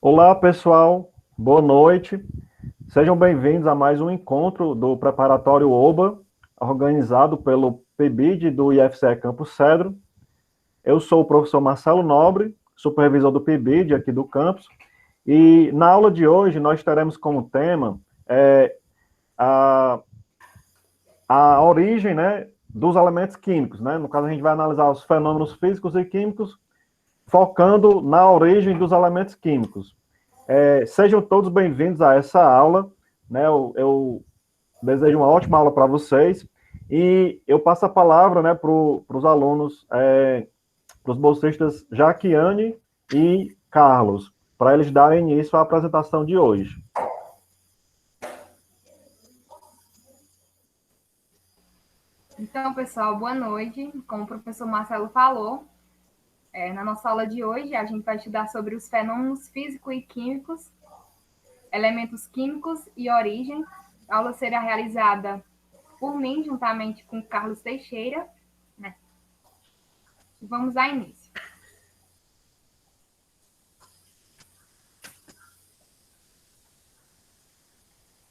Olá, pessoal. Boa noite. Sejam bem-vindos a mais um encontro do Preparatório OBA, organizado pelo PIBID do IFCE Campo Cedro. Eu sou o professor Marcelo Nobre, supervisor do PIBID aqui do campus, e na aula de hoje nós teremos como tema a, a origem, né, dos elementos químicos, né? No caso, a gente vai analisar os fenômenos físicos e químicos, focando na origem dos elementos químicos. Sejam todos bem-vindos a essa aula, né? Eu desejo uma ótima aula para vocês e eu passo a palavra, né, para os alunos, para os bolsistas Jaquiane e Carlos, para eles darem início à apresentação de hoje. Então, pessoal, boa noite. Como o professor Marcelo falou, na nossa aula de hoje a gente vai estudar sobre os fenômenos físicos e químicos, elementos químicos e origem. A aula será realizada por mim, juntamente com Carlos Teixeira, né? Vamos dar início.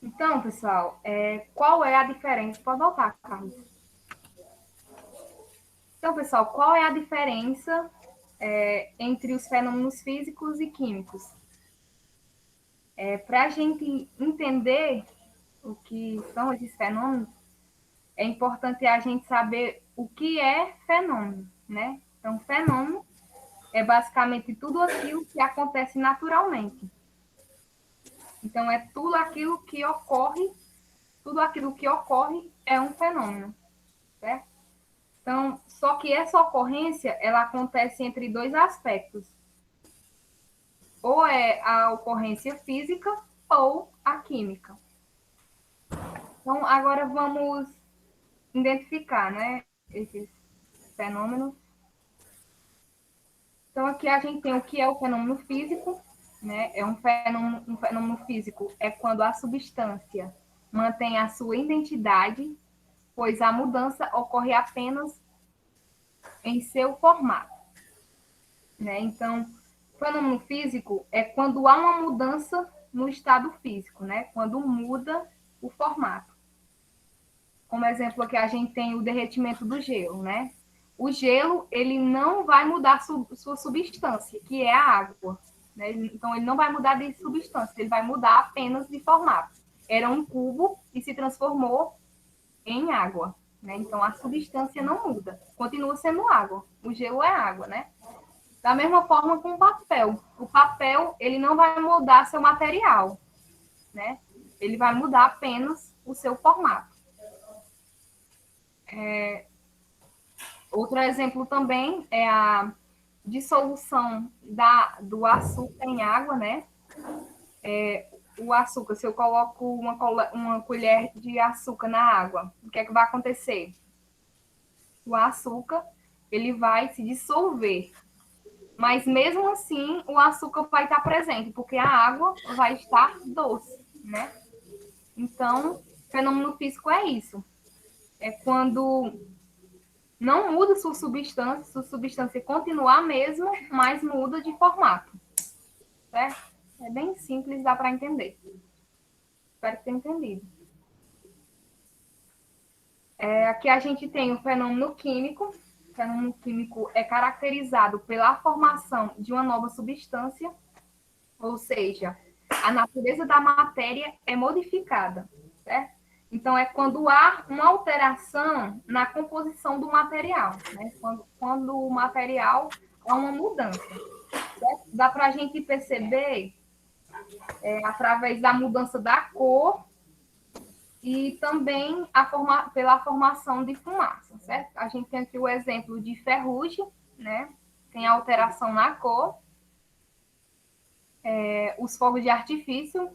Então, pessoal, qual é a diferença? Pode voltar, Carlos. Então, pessoal, qual é a diferença entre os fenômenos físicos e químicos? Para a gente entender o que são esses fenômenos, é importante a gente saber o que é fenômeno, né? Então, fenômeno é basicamente tudo aquilo que acontece naturalmente. Então, é tudo aquilo que ocorre é um fenômeno, certo? Então, só que essa ocorrência, ela acontece entre dois aspectos. Ou é a ocorrência física ou a química. Então, agora vamos identificar, né, esses fenômenos. Então, aqui a gente tem o que é o fenômeno físico, né? Um fenômeno físico é quando a substância mantém a sua identidade, pois a mudança ocorre apenas em seu formato, né? Então, fenômeno físico é quando há uma mudança no estado físico, né? Quando muda o formato. Como exemplo aqui a gente tem o derretimento do gelo, né? O gelo, ele não vai mudar sua substância, que é a água, né? Então, ele não vai mudar de substância, ele vai mudar apenas de formato. Era um cubo e se transformou em água, né? Então, a substância não muda, continua sendo água. O gelo é água, né? Da mesma forma com o papel. O papel, ele não vai mudar seu material, né? Ele vai mudar apenas o seu formato. Outro exemplo também é a dissolução do açúcar em água, né? O açúcar, se eu coloco uma colher de açúcar na água, o que é que vai acontecer? O açúcar, ele vai se dissolver, mas mesmo assim o açúcar vai estar presente, porque a água vai estar doce, né? Então, fenômeno físico é isso. É quando não muda sua substância continua a mesma, mas muda de formato, certo? É bem simples, dá para entender. Espero que tenha entendido. Aqui a gente tem o fenômeno químico. O fenômeno químico é caracterizado pela formação de uma nova substância, ou seja, a natureza da matéria é modificada, certo? Então, é quando há uma alteração na composição do material, né? Quando o material há uma mudança. Certo? Dá para a gente perceber através da mudança da cor e também pela formação de fumaça, certo? A gente tem aqui o exemplo de ferrugem, né? Tem alteração na cor. Os fogo de artifício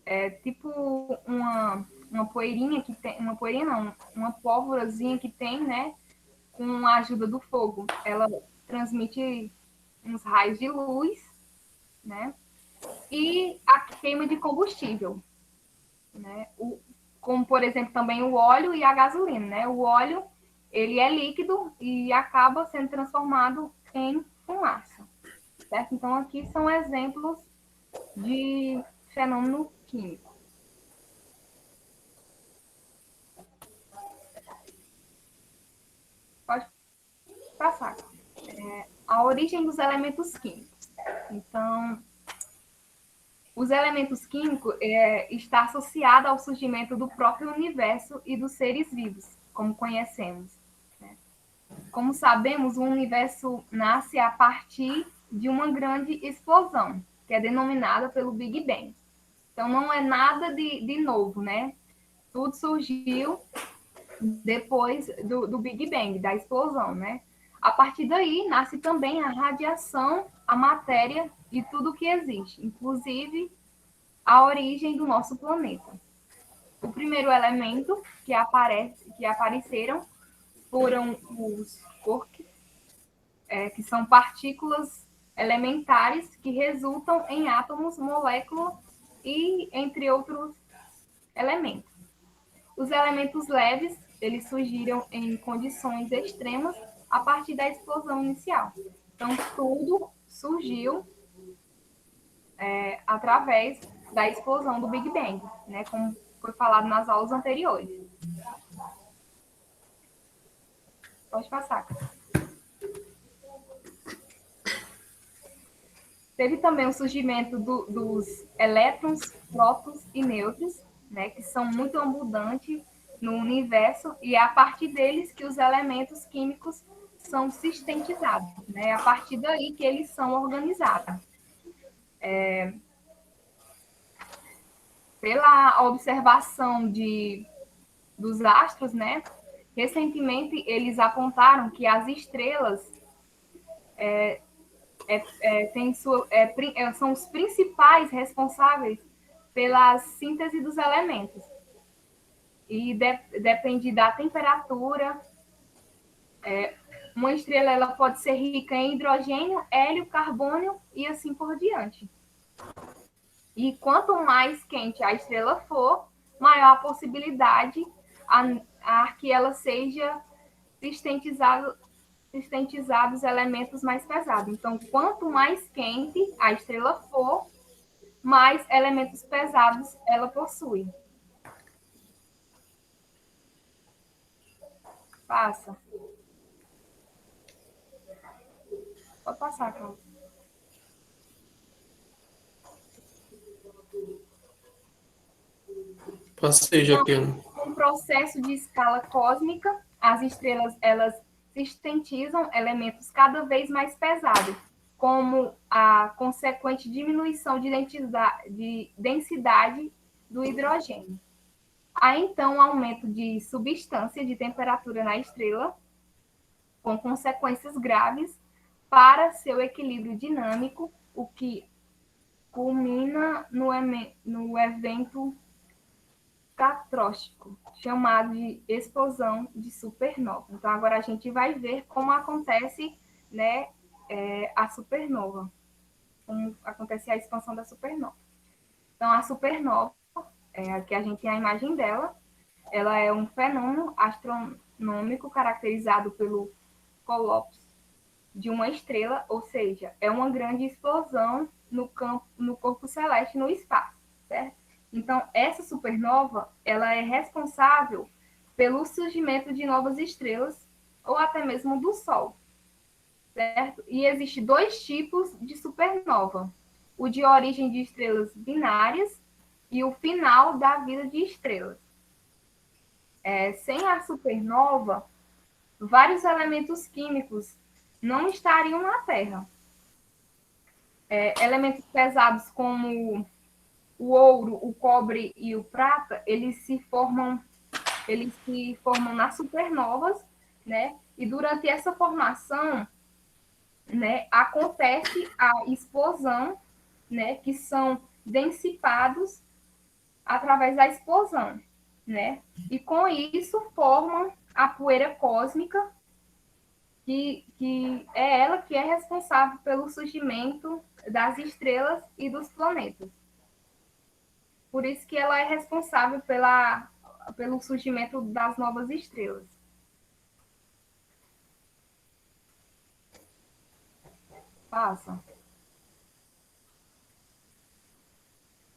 é tipo uma poeirinha que tem, uma poeirinha não, uma pólvorazinha que tem, né? Com a ajuda do fogo, ela transmite uns raios de luz, né? E a queima de combustível, né? Como, por exemplo, também o óleo e a gasolina, né? O óleo, ele é líquido e acaba sendo transformado em fumaça, certo? Então, aqui são exemplos de fenômeno químico. Pode passar. A origem dos elementos químicos. Então, os elementos químicos está associado ao surgimento do próprio universo e dos seres vivos, como conhecemos. Né? Como sabemos, o universo nasce a partir de uma grande explosão, que é denominada pelo Big Bang. Então, não é nada de novo, né? Tudo surgiu depois do Big Bang, da explosão, né? A partir daí, nasce também a radiação, a matéria e tudo que existe, inclusive a origem do nosso planeta. O primeiro elemento que apareceram foram os quarks, que são partículas elementares que resultam em átomos, moléculas e entre outros elementos. Os elementos leves, eles surgiram em condições extremas a partir da explosão inicial. Então, tudo surgiu através da explosão do Big Bang, né? Como foi falado nas aulas anteriores. Pode passar. Teve também o surgimento dos elétrons, prótons e nêutrons, né, que são muito abundantes no universo, e é a partir deles que os elementos químicos são sintetizados, né? É a partir daí que eles são organizados. Pela observação dos astros, né? Recentemente eles apontaram que as estrelas são os principais responsáveis pela síntese dos elementos. E depende da temperatura. Uma estrela ela pode ser rica em hidrogênio, hélio, carbono e assim por diante. E quanto mais quente a estrela for, maior a possibilidade a que ela seja sintetizada os elementos mais pesados. Então, quanto mais quente a estrela for, mais elementos pesados ela possui. Passa. Pode passar, Cláudio. Passei, Jaqueline. Um processo de escala cósmica, as estrelas elas sintetizam elementos cada vez mais pesados, como a consequente diminuição de densidade do hidrogênio. Há então um aumento de substância de temperatura na estrela, com consequências graves para seu equilíbrio dinâmico, o que culmina no evento catastrófico, chamado de explosão de supernova. Então, agora a gente vai ver como acontece, né, a supernova, como acontece a expansão da supernova. Então, a supernova, que a gente tem a imagem dela, ela é um fenômeno astronômico caracterizado pelo colapso de uma estrela, ou seja, é uma grande explosão no corpo celeste, no espaço, certo? Então, essa supernova, ela é responsável pelo surgimento de novas estrelas ou até mesmo do Sol, certo? E existem dois tipos de supernova: o de origem de estrelas binárias e o final da vida de estrelas. Sem a supernova, vários elementos químicos não estariam na Terra. Elementos pesados como o ouro, o cobre e o prata, eles se formam nas supernovas, né? E durante essa formação, né, acontece a explosão, né, que são dissipados através da explosão, né? E com isso formam a poeira cósmica, que é ela que é responsável pelo surgimento das estrelas e dos planetas. Por isso que ela é responsável pelo surgimento das novas estrelas. Passa.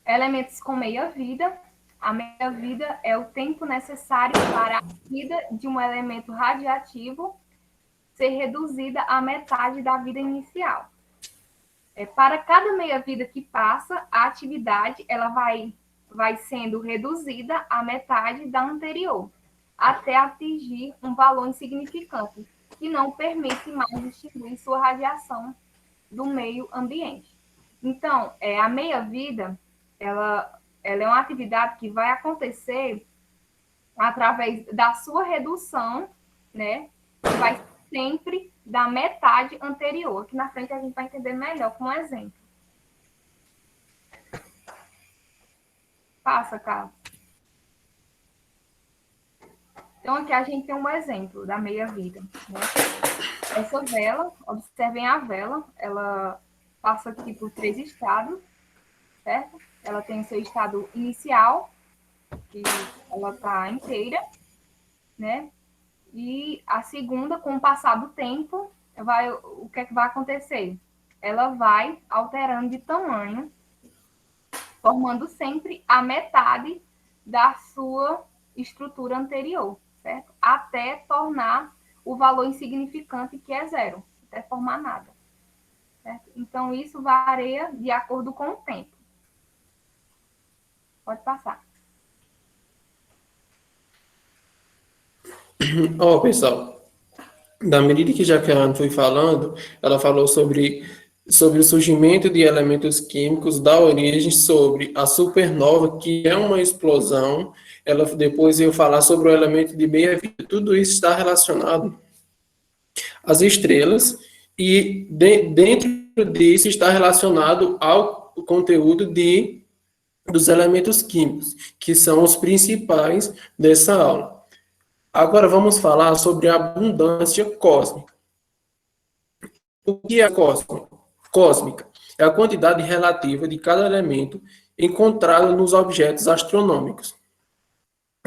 Elementos com meia-vida. A meia-vida é o tempo necessário para a vida de um elemento radioativo ser reduzida à metade da vida inicial. Para cada meia-vida que passa, a atividade ela vai sendo reduzida à metade da anterior, até atingir um valor insignificante, que não permite mais extinguir sua radiação do meio ambiente. Então, a meia-vida, ela é uma atividade que vai acontecer através da sua redução, né? Que vai sempre da metade anterior. Aqui na frente a gente vai entender melhor com um exemplo. Passa, Carlos. Então, aqui a gente tem um exemplo da meia-vida, né? Essa vela, observem a vela, ela passa aqui por 3 estados, certo? Ela tem o seu estado inicial, que ela está inteira, né? E a segunda, com o passar do tempo, o que é que vai acontecer? Ela vai alterando de tamanho, formando sempre a metade da sua estrutura anterior, certo? Até tornar o valor insignificante, que é 0, até formar nada. Certo? Então, isso varia de acordo com o tempo. Pode passar. Pessoal, da medida que Jaqueline foi falando, ela falou sobre o surgimento de elementos químicos, da origem, sobre a supernova, que é uma explosão. Ela depois ia falar sobre o elemento de meia-vida. Tudo isso está relacionado às estrelas e dentro disso está relacionado ao conteúdo dos elementos químicos, que são os principais dessa aula. Agora vamos falar sobre a abundância cósmica. O que é cósmica? É a quantidade relativa de cada elemento encontrado nos objetos astronômicos.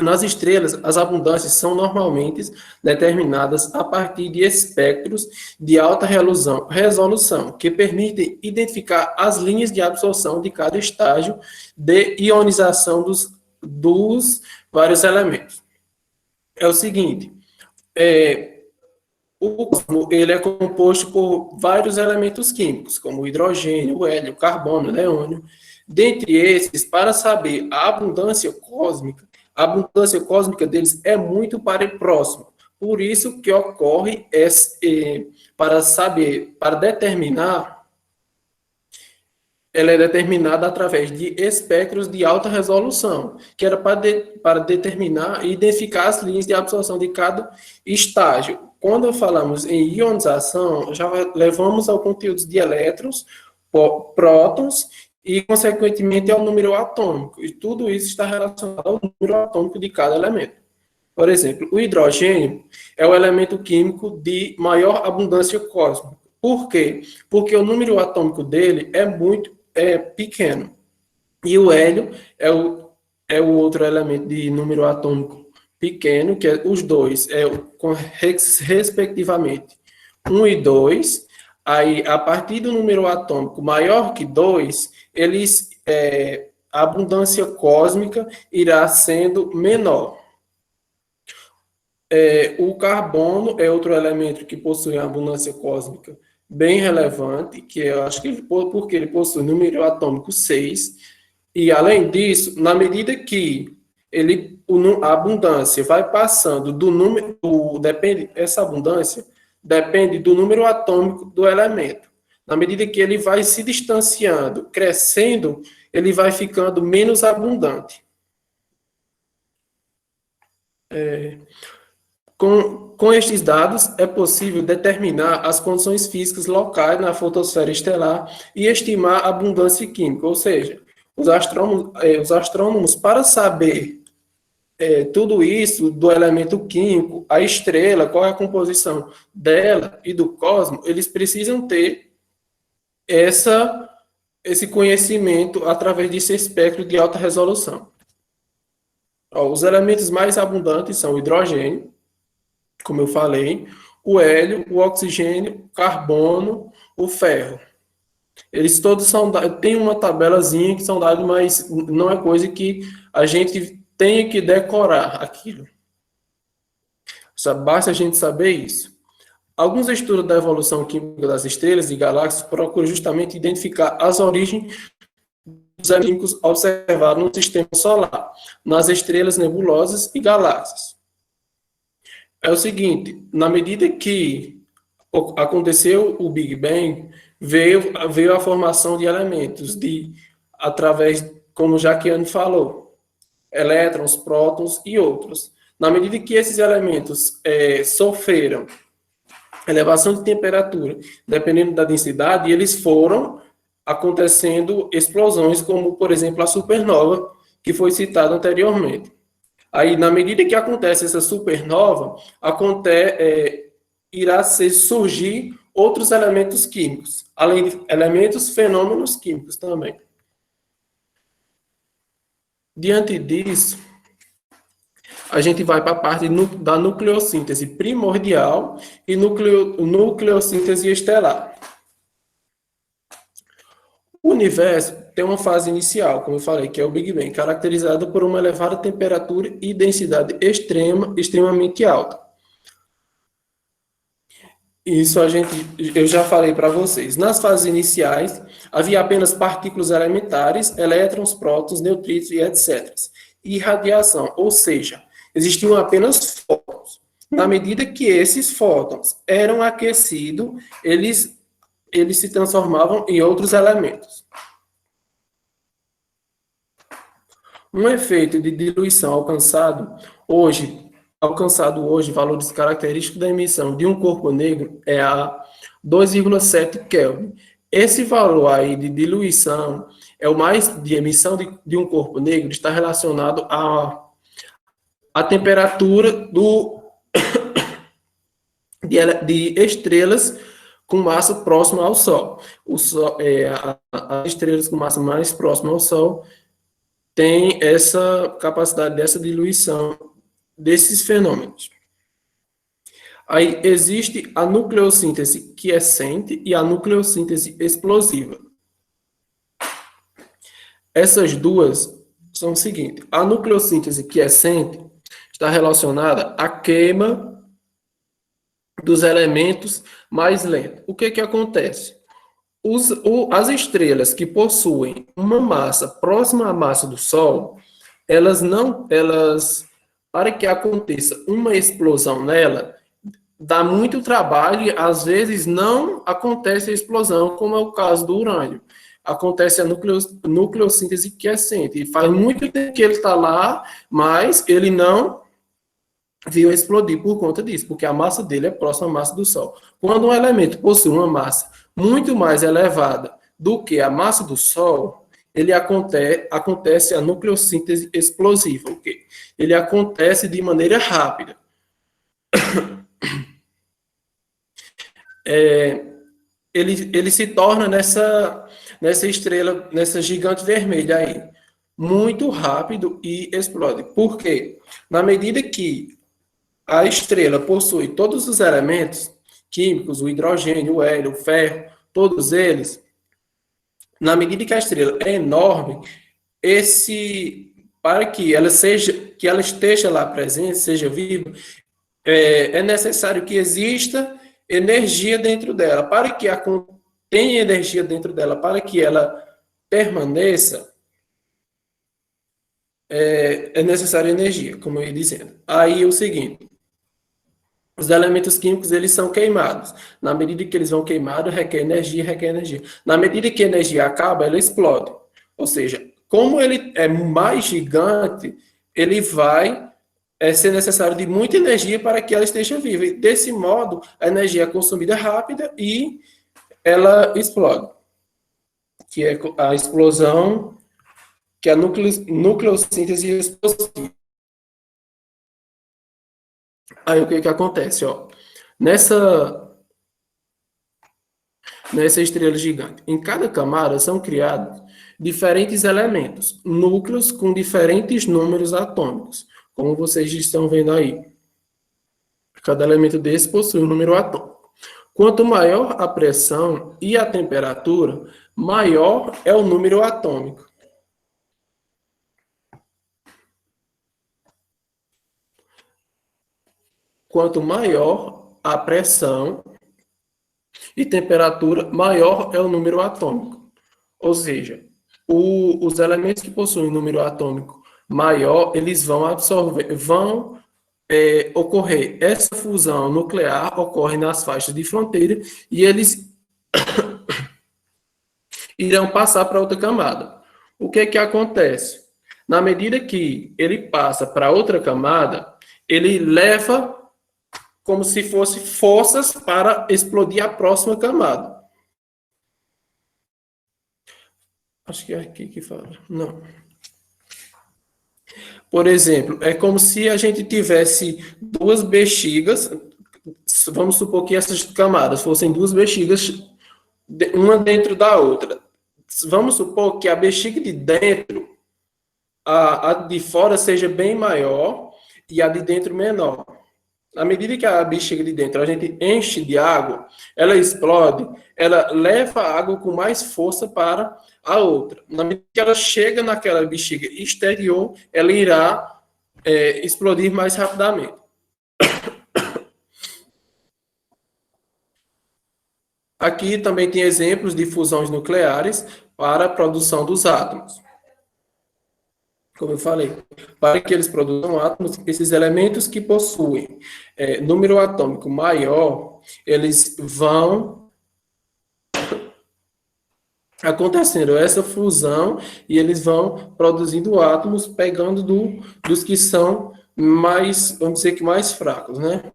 Nas estrelas, as abundâncias são normalmente determinadas a partir de espectros de alta resolução, que permitem identificar as linhas de absorção de cada estágio de ionização dos vários elementos. É o seguinte, o cosmos ele é composto por vários elementos químicos, como o hidrogênio, o hélio, o carbono, o neônio. Dentre esses, para saber a abundância cósmica deles é muito próxima. Por isso que ocorre, para determinar, ela é determinada através de espectros de alta resolução, que era para determinar e identificar as linhas de absorção de cada estágio. Quando falamos em ionização, já levamos ao conteúdo de elétrons, prótons e, consequentemente, ao número atômico. E tudo isso está relacionado ao número atômico de cada elemento. Por exemplo, o hidrogênio é o elemento químico de maior abundância cósmica. Por quê? Porque o número atômico dele é muito pequeno. E o hélio é o outro elemento de número atômico pequeno, que é os dois, respectivamente 1 e 2. Aí, a partir do número atômico maior que 2, a abundância cósmica irá sendo menor. O carbono é outro elemento que possui uma abundância cósmica bem relevante, que eu acho que porque ele possui número atômico 6, e além disso, na medida que a abundância vai passando do número, essa abundância depende do número atômico do elemento. Na medida que ele vai se distanciando, crescendo, ele vai ficando menos abundante. Com estes dados, é possível determinar as condições físicas locais na fotosfera estelar e estimar a abundância química, ou seja, os astrônomos, para saber tudo isso do elemento químico, a estrela, qual é a composição dela e do cosmos, eles precisam ter esse conhecimento através desse espectro de alta resolução. Os elementos mais abundantes são o hidrogênio, como eu falei, o hélio, o oxigênio, o carbono, o ferro. Eles todos são tem uma tabelazinha que são dados, mas não é coisa que a gente tenha que decorar aquilo. Só basta a gente saber isso. Alguns estudos da evolução química das estrelas e galáxias procuram justamente identificar as origens dos elementos químicos observados no sistema solar, nas estrelas nebulosas e galáxias. É o seguinte, na medida que aconteceu o Big Bang, veio a formação de elementos, através, como Jaquiane falou, elétrons, prótons e outros. Na medida que esses elementos sofreram elevação de temperatura, dependendo da densidade, eles foram acontecendo explosões, como, por exemplo, a supernova, que foi citada anteriormente. Aí, na medida que acontece essa supernova, irá surgir outros elementos químicos, além de elementos, fenômenos químicos também. Diante disso, a gente vai para a parte da nucleossíntese primordial e nucleossíntese estelar. O universo tem uma fase inicial, como eu falei, que é o Big Bang, caracterizada por uma elevada temperatura e densidade extremamente alta. Isso eu já falei para vocês. Nas fases iniciais, havia apenas partículas elementares, elétrons, prótons, neutrinos e etc. E radiação, ou seja, existiam apenas fótons. Na medida que esses fótons eram aquecidos, eles se transformavam em outros elementos. Um efeito de diluição alcançado hoje, valores característicos da emissão de um corpo negro é a 2,7 Kelvin. Esse valor aí de diluição de emissão de um corpo negro está relacionado à temperatura de estrelas com massa próxima ao Sol. As estrelas com massa mais próxima ao Sol têm essa capacidade dessa diluição desses fenômenos. Aí existe a nucleossíntese quiescente e a nucleossíntese explosiva. Essas duas são o seguinte: a nucleossíntese quiescente está relacionada à queima dos elementos mais lentos. O que acontece? As estrelas que possuem uma massa próxima à massa do Sol, para que aconteça uma explosão nela, dá muito trabalho e às vezes não acontece a explosão, como é o caso do urânio. Acontece a nucleossíntese quiescente. E faz muito tempo que ele está lá, mas ele não veio explodir por conta disso, porque a massa dele é próxima à massa do Sol. Quando um elemento possui uma massa muito mais elevada do que a massa do Sol, acontece a nucleossíntese explosiva, ok? Ele acontece de maneira rápida. Ele se torna nessa estrela, nessa gigante vermelha aí, muito rápido e explode. Por quê? Na medida que a estrela possui todos os elementos químicos, o hidrogênio, o hélio, o ferro, todos eles, na medida que a estrela é enorme, para que ela esteja lá presente, seja viva, é necessário que exista energia dentro dela. Para que tenha energia dentro dela, para que ela permaneça, é necessária energia, como eu ia dizendo. Aí é o seguinte: os elementos químicos, eles são queimados. Na medida que eles vão queimados, requer energia. Na medida que a energia acaba, ela explode. Ou seja, como ele é mais gigante, ele vai ser necessário de muita energia para que ela esteja viva. E, desse modo, a energia é consumida rápida e ela explode. Que é a explosão, que é a nucleossíntese explosiva. Aí o que acontece? Nessa estrela gigante, em cada camada são criados diferentes elementos, núcleos com diferentes números atômicos, como vocês estão vendo aí. Cada elemento desse possui um número atômico. Quanto maior a pressão e a temperatura, maior é o número atômico. Quanto maior a pressão e temperatura, maior é o número atômico. Ou seja, os elementos que possuem número atômico maior, eles vão absorver, ocorrer. Essa fusão nuclear ocorre nas faixas de fronteira e eles irão passar para outra camada. O que é que acontece? Na medida que ele passa para outra camada, ele leva como se fosse forças para explodir a próxima camada. Acho que é aqui que fala. Não. Por exemplo, é como se a gente tivesse duas bexigas, vamos supor que essas camadas fossem duas bexigas, uma dentro da outra. Vamos supor que a bexiga de dentro, a de fora seja bem maior e a de dentro menor. À medida que a bexiga de dentro a gente enche de água, ela explode, ela leva a água com mais força para a outra. Na medida que ela chega naquela bexiga exterior, ela irá explodir mais rapidamente. Aqui também tem exemplos de fusões nucleares para a produção dos átomos. Como eu falei, para que eles produzam átomos, esses elementos que possuem número atômico maior, eles vão acontecendo essa fusão e eles vão produzindo átomos, pegando dos que são mais, vamos dizer que mais fracos, né?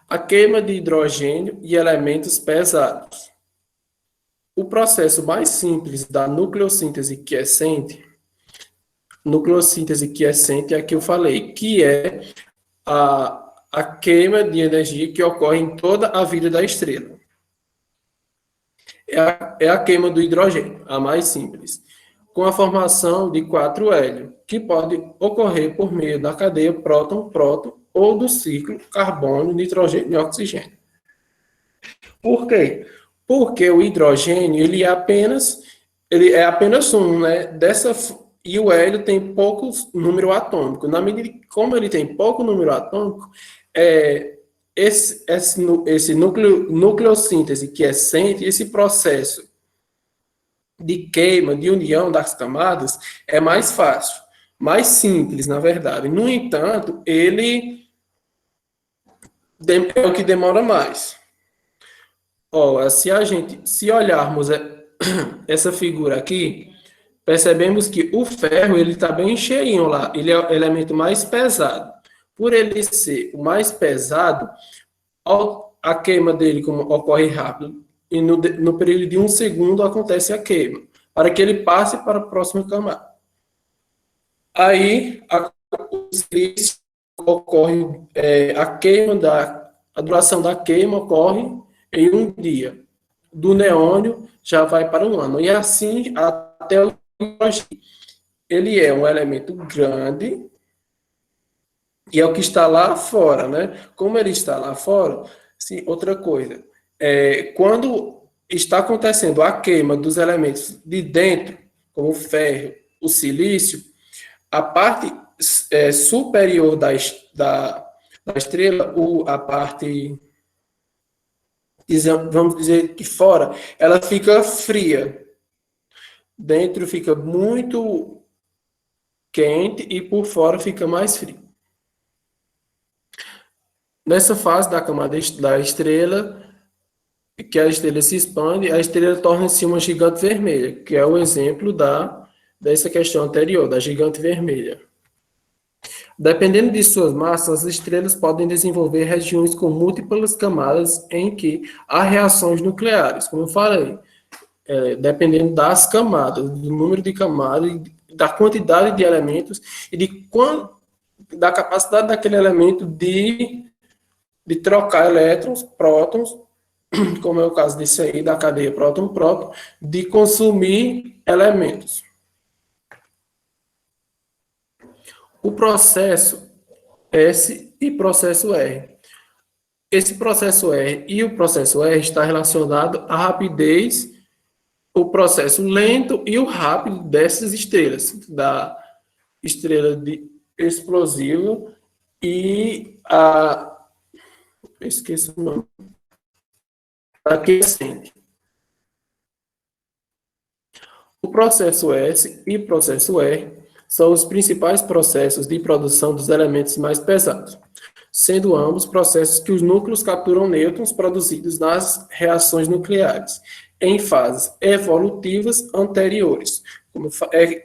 A queima de hidrogênio e elementos pesados. O processo mais simples da nucleossíntese quiescente é a que eu falei, que é a queima de energia que ocorre em toda a vida da estrela. É a queima do hidrogênio, a mais simples, com a formação de 4 hélio, que pode ocorrer por meio da cadeia próton-próton ou do ciclo carbono, nitrogênio e oxigênio. Por quê? Porque o hidrogênio ele é apenas um, né? E o hélio tem pouco número atômico. Na medida que, como ele tem pouco número atômico, esse nucleossíntese quiescente, esse processo de queima, de união das camadas, é mais fácil, mais simples, na verdade. No entanto, ele é o que demora mais. Se olharmos essa figura aqui, percebemos que o ferro ele está bem cheinho lá, ele é o elemento mais pesado. Por ele ser o mais pesado, a queima dele como ocorre rápido, e no período de 1 segundo acontece a queima, para que ele passe para a próxima camada. Aí, ocorre a duração da queima ocorre em 1 dia. Do neônio já vai para 1 ano. E assim até o hidrogênio. Ele é um elemento grande e é o que está lá fora, né? Como ele está lá fora, sim, outra coisa, quando está acontecendo a queima dos elementos de dentro, como o ferro, o silício, a parte superior da estrela, a parte, vamos dizer que fora, ela fica fria. Dentro fica muito quente e por fora fica mais frio. Nessa fase da camada da estrela, que a estrela se expande, a estrela torna-se uma gigante vermelha, que é o exemplo dessa questão anterior, da gigante vermelha. Dependendo de suas massas, as estrelas podem desenvolver regiões com múltiplas camadas em que há reações nucleares, como eu falei, dependendo das camadas, do número de camadas, da quantidade de elementos e da capacidade daquele elemento de trocar elétrons, prótons, como é o caso desse aí, da cadeia próton-próton, de consumir elementos. O processo S e processo R. esse processo R e o processo R está relacionado à rapidez, o processo lento e o rápido dessas estrelas, da estrela de explosiva e esqueci o nome, a quiescente. O processo S e o processo R são os principais processos de produção dos elementos mais pesados, sendo ambos processos que os núcleos capturam nêutrons produzidos nas reações nucleares, em fases evolutivas anteriores.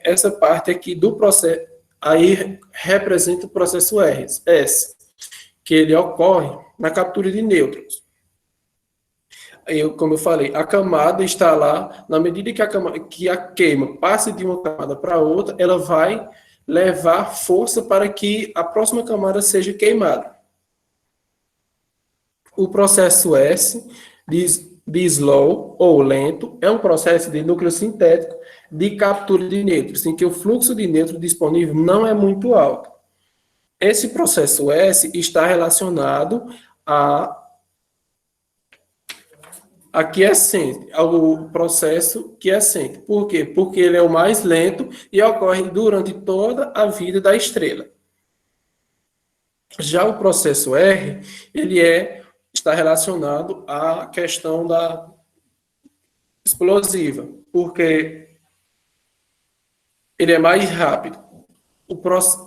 Essa parte aqui do processo, aí representa o processo S, que ele ocorre na captura de nêutrons. Como eu falei, a camada está lá, na medida que a queima passe de uma camada para outra, ela vai levar força para que a próxima camada seja queimada. O processo S, de slow ou lento, é um processo de núcleo sintético de captura de nêutrons, em que o fluxo de nêutrons disponível não é muito alto. Esse processo S está relacionado a quiescente, ao processo quiescente. Por quê? Porque ele é o mais lento e ocorre durante toda a vida da estrela. Já o processo R, ele está relacionado à questão da explosiva, porque ele é mais rápido.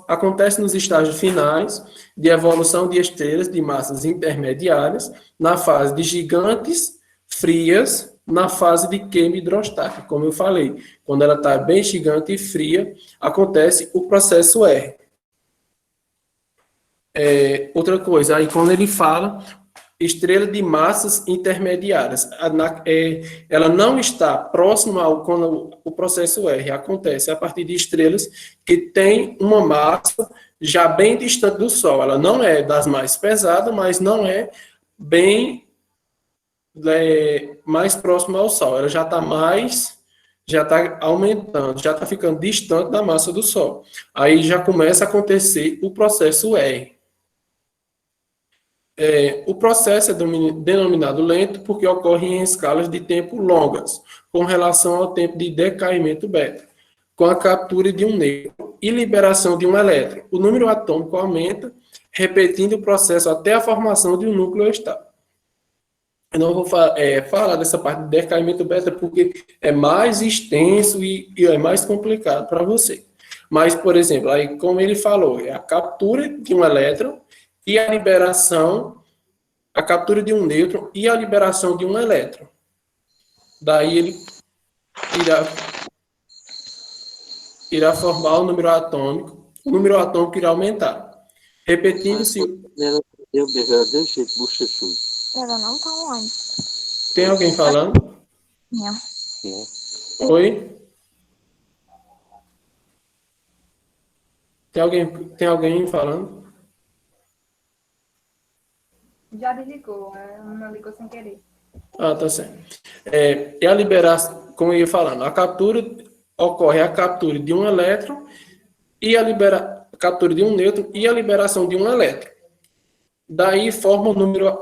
Acontece nos estágios finais de evolução de estrelas de massas intermediárias, na fase de gigantes frias, na fase de queima hidrostática, como eu falei. Quando ela está bem gigante e fria, acontece o processo R. Outra coisa, aí quando ele fala estrela de massas intermediárias, ela não está próxima quando o processo R acontece a partir de estrelas que têm uma massa já bem distante do Sol. Ela não é das mais pesadas, mas não é bem mais próxima ao Sol. Ela já está aumentando, já está ficando distante da massa do Sol. Aí já começa a acontecer o processo R. O processo é denominado lento porque ocorre em escalas de tempo longas, com relação ao tempo de decaimento beta, com a captura de um nêutron e liberação de um elétron. O número atômico aumenta, repetindo o processo até a formação de um núcleo estável. Eu não vou falar dessa parte de decaimento beta porque é mais extenso e é mais complicado para você. Mas, por exemplo, aí como ele falou, é a captura de um elétron e a liberação, a captura de um nêutron e a liberação de um elétron. Daí ele irá formar o número atômico irá aumentar. Repetindo-se... Ela não tá online. Tem alguém falando? Não. Oi? Tem alguém falando? Já desligou, não ligou sem querer. Ah, tá certo. A liberação, como eu ia falando, ocorre a captura de um elétron e a captura de um nêutron e a liberação de um elétron. Daí forma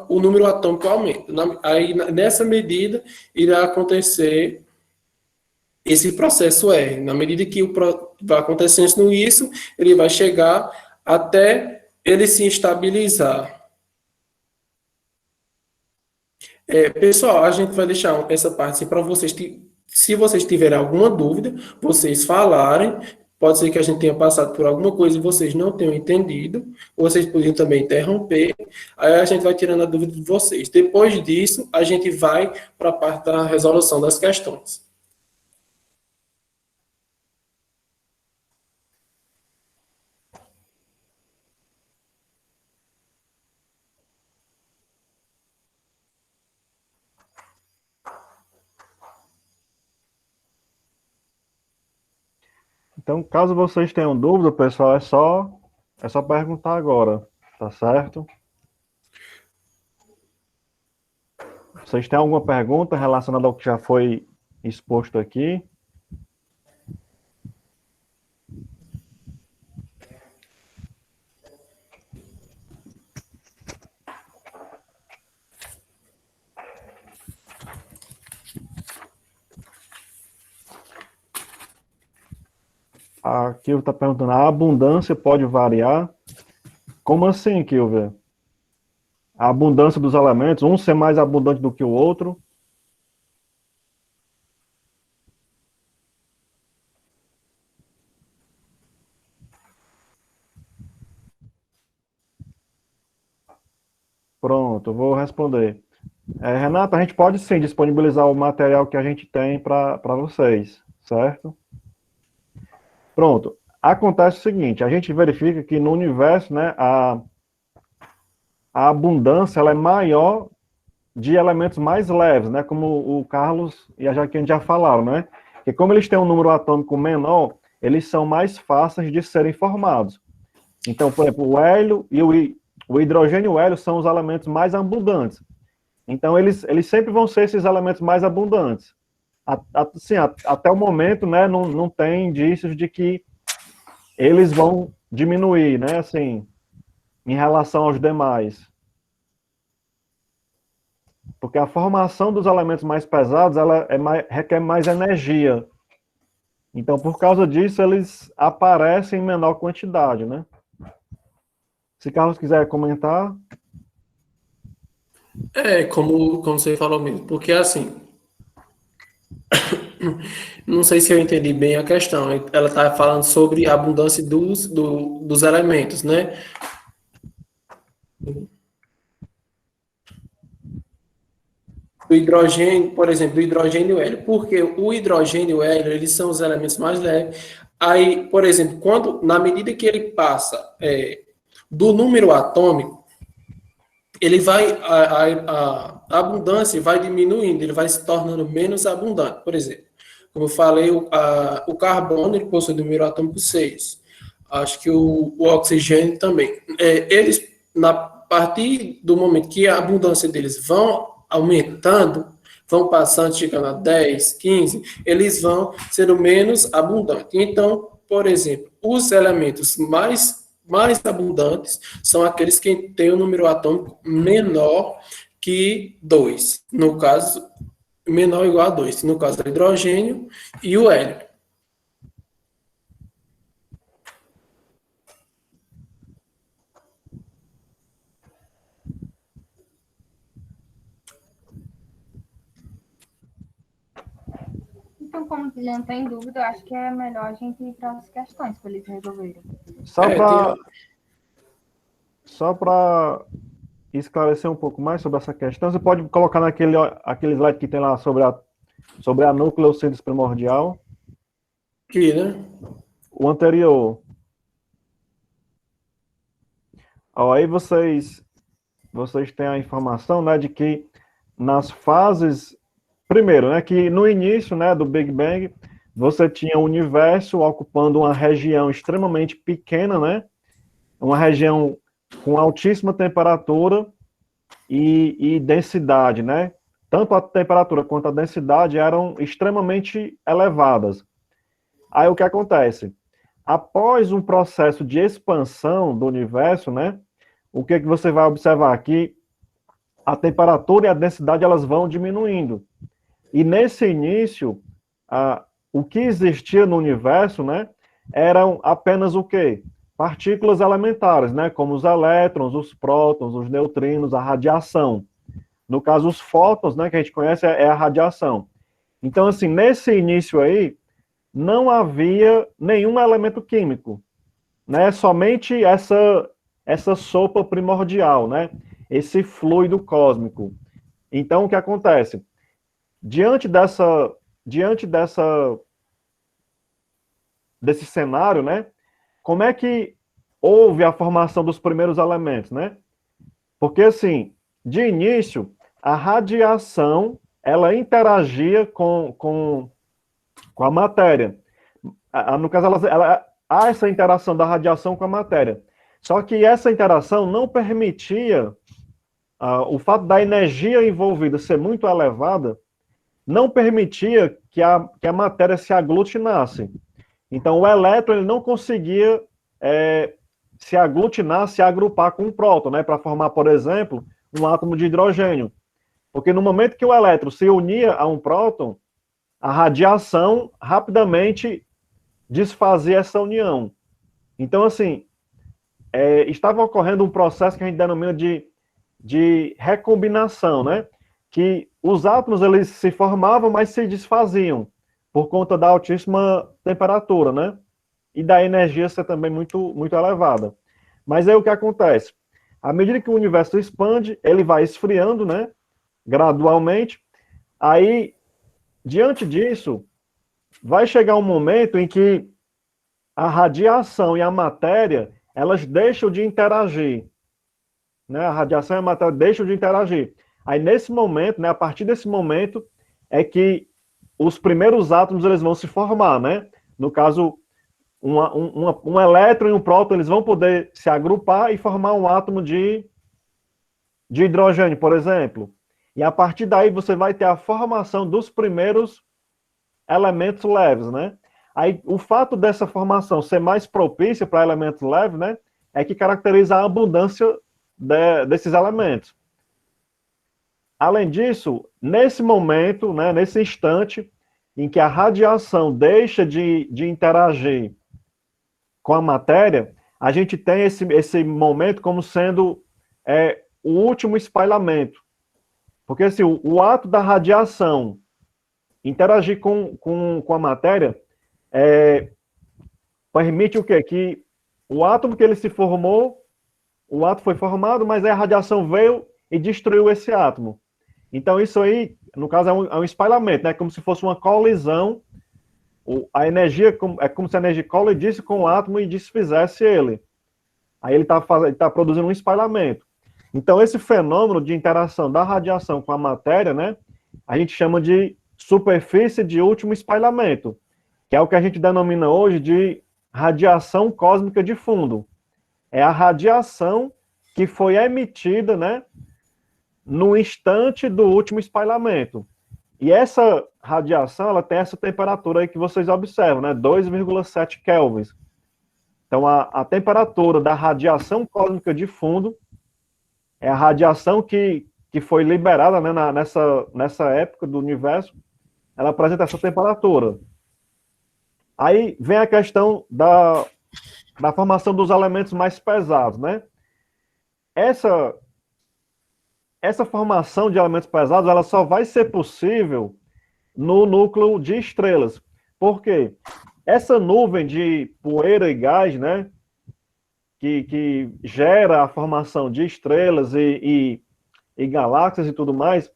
o número atômico aumenta. Aí, nessa medida, irá acontecer esse processo R. Na medida que vai acontecendo isso, ele vai chegar até ele se estabilizar. Pessoal, a gente vai deixar essa parte assim para vocês. Se vocês tiverem alguma dúvida, vocês falarem. Pode ser que a gente tenha passado por alguma coisa e vocês não tenham entendido. Vocês podiam também interromper. Aí a gente vai tirando a dúvida de vocês. Depois disso, a gente vai para a parte da resolução das questões. Então, caso vocês tenham dúvida, pessoal, é só perguntar agora, tá certo? Vocês têm alguma pergunta relacionada ao que já foi exposto aqui? A Kilvia está perguntando, a abundância pode variar? Como assim, Kilvia? A abundância dos elementos, um ser mais abundante do que o outro? Pronto, eu vou responder. Renata, a gente pode sim disponibilizar o material que a gente tem para vocês, certo? Pronto. Acontece o seguinte, a gente verifica que no universo, né, a abundância ela é maior de elementos mais leves, né, como o Carlos e a Jaqueline já falaram, né, que como eles têm um número atômico menor, eles são mais fáceis de serem formados. Então, por exemplo, o hélio e o hidrogênio e o hélio são os elementos mais abundantes. Então, eles sempre vão ser esses elementos mais abundantes. Assim, até o momento, né, não tem indícios de que eles vão diminuir, né, assim, em relação aos demais. Porque a formação dos elementos mais pesados, ela requer mais energia. Então, por causa disso, eles aparecem em menor quantidade, né? Se Carlos quiser comentar. Como você falou mesmo, porque assim, não sei se eu entendi bem a questão. Ela está falando sobre a abundância dos elementos, né? Do hidrogênio, por exemplo, do hidrogênio e o hélio. Porque o hidrogênio e o hélio, eles são os elementos mais leves. Aí, por exemplo, na medida que ele passa do número atômico, ele vai, a abundância vai diminuindo, ele vai se tornando menos abundante. Por exemplo, como eu falei, o carbono ele possui número atômico 6. Acho que o oxigênio também. Eles, na partir do momento que a abundância deles vão aumentando, vão passando, chegando a 10, 15, eles vão sendo menos abundantes. Então, por exemplo, os elementos mais abundantes são aqueles que têm um número atômico menor que 2. No caso, menor ou igual a 2. No caso do hidrogênio e o hélio. Então, como ele não tem dúvida, eu acho que é melhor a gente ir para as questões para eles resolverem. Só para esclarecer um pouco mais sobre essa questão, você pode colocar aquele slide que tem lá sobre a nucleossíntese primordial. Aqui, né? O anterior. Aí vocês têm a informação, né, de que nas fases, primeiro, né, que no início, né, do Big Bang, você tinha o universo ocupando uma região extremamente pequena, né, uma região com altíssima temperatura e densidade, né, tanto a temperatura quanto a densidade eram extremamente elevadas. Aí o que acontece? Após um processo de expansão do universo, né, o que você vai observar aqui? A temperatura e a densidade elas vão diminuindo. E nesse início, o que existia no universo, né, eram apenas o quê? Partículas elementares, né, como os elétrons, os prótons, os neutrinos, a radiação. No caso, os fótons, né, que a gente conhece, é a radiação. Então, assim, nesse início aí, não havia nenhum elemento químico, né, somente essa sopa primordial, né, esse fluido cósmico. Então, o que acontece? Diante desse cenário, né, como é que houve a formação dos primeiros elementos, né? Porque, assim, de início, a radiação, ela interagia com a matéria. No caso, há essa interação da radiação com a matéria. Só que essa interação não permitia, o fato da energia envolvida ser muito elevada, não permitia que a matéria se aglutinasse. Então, o elétron ele não conseguia se aglutinar, se agrupar com um próton, né, para formar, por exemplo, um átomo de hidrogênio. Porque no momento que o elétron se unia a um próton, a radiação rapidamente desfazer essa união. Então, assim, estava ocorrendo um processo que a gente denomina de recombinação, né? Que os átomos eles se formavam, mas se desfaziam por conta da altíssima temperatura, né? E da energia ser também muito elevada. Mas aí o que acontece? À medida que o universo expande, ele vai esfriando, né? Gradualmente. Aí, diante disso, vai chegar um momento em que a radiação e a matéria, elas deixam de interagir, né? A radiação e a matéria deixam de interagir. Aí, nesse momento, né, a partir desse momento, é que os primeiros átomos eles vão se formar, né? No caso, um elétron e um próton, eles vão poder se agrupar e formar um átomo de hidrogênio, por exemplo. E a partir daí você vai ter a formação dos primeiros elementos leves, né? Aí o fato dessa formação ser mais propícia para elementos leves, né, é que caracteriza a abundância desses elementos. Além disso, nesse momento, né, nesse instante em que a radiação deixa de interagir com a matéria, a gente tem esse momento como sendo o último espalhamento. Porque assim, o ato da radiação interagir com a matéria permite o quê? Que o átomo que ele se formou, o átomo foi formado, mas aí a radiação veio e destruiu esse átomo. Então isso aí, no caso, é um espalhamento, né? Como se fosse uma colisão. A energia é como se a energia colidisse com o átomo e desfizesse ele. Aí ele está produzindo um espalhamento. Então, esse fenômeno de interação da radiação com a matéria, né, a gente chama de superfície de último espalhamento, que é o que a gente denomina hoje de radiação cósmica de fundo. É a radiação que foi emitida, né, no instante do último espalhamento. E essa radiação, ela tem essa temperatura aí que vocês observam, né, 2,7 kelvins. Então, a temperatura da radiação cósmica de fundo é a radiação que foi liberada, né, nessa época do universo, ela apresenta essa temperatura. Aí vem a questão da formação dos elementos mais pesados, né? Essa formação de elementos pesados, ela só vai ser possível no núcleo de estrelas. Por quê? Essa nuvem de poeira e gás, né, que gera a formação de estrelas e galáxias e tudo mais,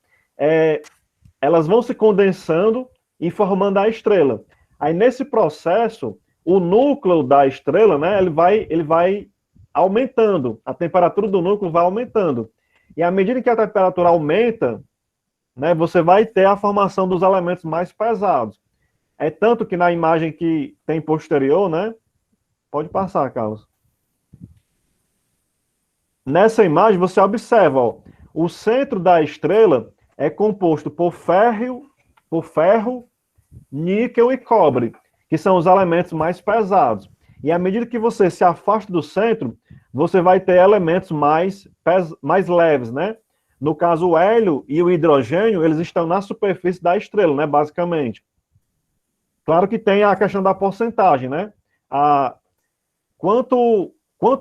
elas vão se condensando e formando a estrela. Aí, nesse processo, o núcleo da estrela, né, ele vai aumentando, a temperatura do núcleo vai aumentando. E à medida que a temperatura aumenta, né, você vai ter a formação dos elementos mais pesados. É tanto que na imagem que tem posterior, né, pode passar, Carlos. Nessa imagem, você observa, ó, o centro da estrela é composto por ferro, níquel e cobre, que são os elementos mais pesados. E à medida que você se afasta do centro, você vai ter elementos mais leves, né? No caso, o hélio e o hidrogênio, eles estão na superfície da estrela, né? Basicamente. Claro que tem a questão da porcentagem, né? Quanto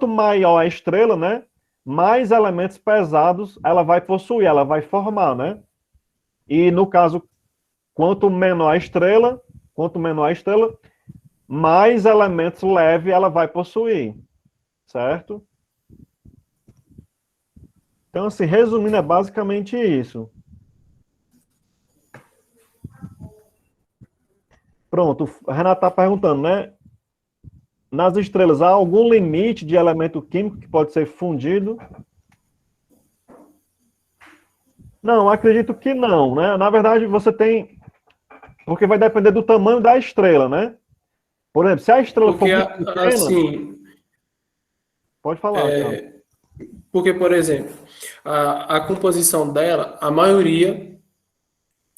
maior a estrela, né, mais elementos pesados ela vai possuir, ela vai formar, né? E no caso, quanto menor a estrela, mais elementos leves ela vai possuir, certo? Então, assim, resumindo, é basicamente isso. Pronto, a Renata está perguntando, né? Nas estrelas, há algum limite de elemento químico que pode ser fundido? Não, acredito que não, né? Na verdade, você tem... Porque vai depender do tamanho da estrela, né? Por exemplo, se a estrela for muito pequena... Assim, pode falar, Carlos. Porque, por exemplo, a composição dela, a maioria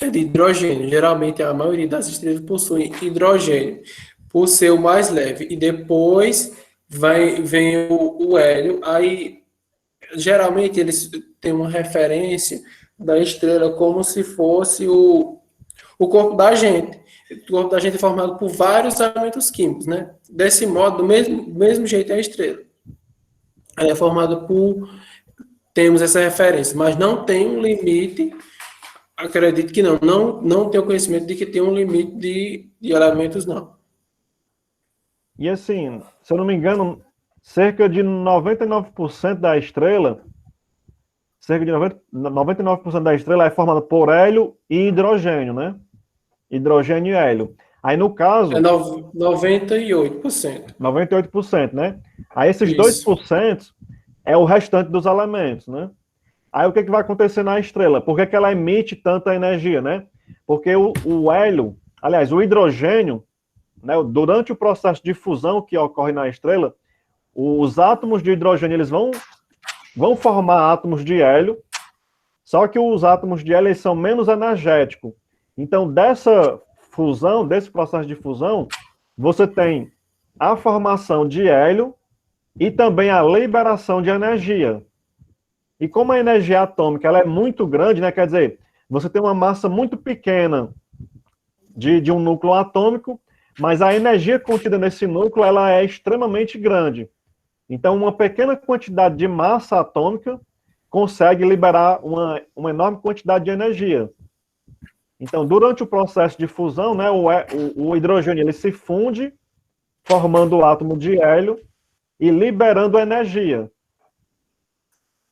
é de hidrogênio. Geralmente, a maioria das estrelas possui hidrogênio, por ser o mais leve. E depois vem o hélio. Aí, geralmente, eles têm uma referência da estrela como se fosse o o corpo da gente. O corpo da gente é formado por vários elementos químicos, né? Desse modo, do mesmo jeito é a estrela. Ela é formada por... Temos essa referência, mas não tem um limite, acredito que não tenho conhecimento de que tem um limite de elementos, não. E assim, se eu não me engano, cerca de 99% da estrela, cerca de 99% da estrela é formada por hélio e hidrogênio, né? Hidrogênio e hélio. Aí no caso, É 98%. 98%, né? Aí esses Isso. 2% é o restante dos elementos, né? Aí o que, que vai acontecer na estrela? Por que, que ela emite tanta energia, né? Porque o hélio, aliás, o hidrogênio, né, durante o processo de fusão que ocorre na estrela, os átomos de hidrogênio eles vão formar átomos de hélio, só que os átomos de hélio eles são menos energéticos. Então, dessa fusão, desse processo de fusão, você tem a formação de hélio e também a liberação de energia. E como a energia atômica ela é muito grande, né, quer dizer, você tem uma massa muito pequena de um núcleo atômico, mas a energia contida nesse núcleo ela é extremamente grande. Então, uma pequena quantidade de massa atômica consegue liberar uma enorme quantidade de energia. Então, durante o processo de fusão, né, o hidrogênio ele se funde, formando o átomo de hélio e liberando energia.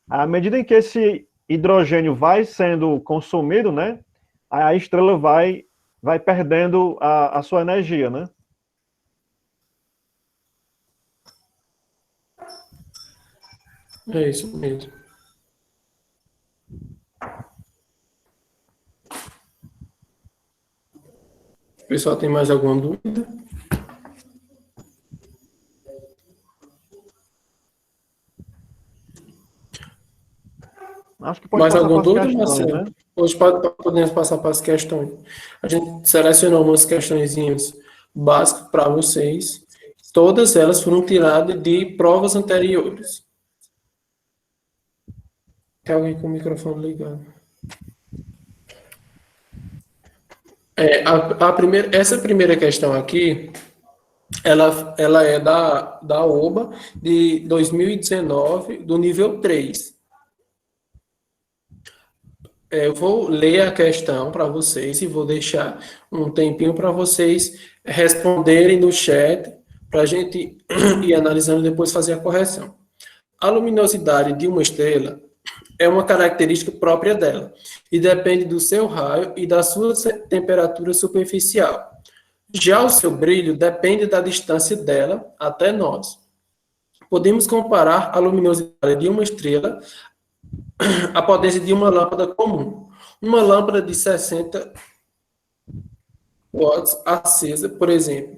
À medida em que esse hidrogênio vai sendo consumido, né, a estrela vai perdendo a sua energia, né? É isso mesmo. O pessoal tem mais alguma dúvida? Acho que pode Mais passar alguma para as dúvida, questões, né? Marcelo? Hoje podemos passar para as questões. A gente selecionou umas questõezinhas básicas para vocês. Todas elas foram tiradas de provas anteriores. Tem alguém com o microfone ligado? Essa primeira questão aqui, ela é da OBA de 2019, do nível 3. Eu vou ler a questão para vocês e vou deixar um tempinho para vocês responderem no chat, para a gente ir analisando e depois fazer a correção. A luminosidade de uma estrela é uma característica própria dela e depende do seu raio e da sua temperatura superficial. Já o seu brilho depende da distância dela até nós. Podemos comparar a luminosidade de uma estrela à potência de uma lâmpada comum. Uma lâmpada de 60 watts acesa, por exemplo,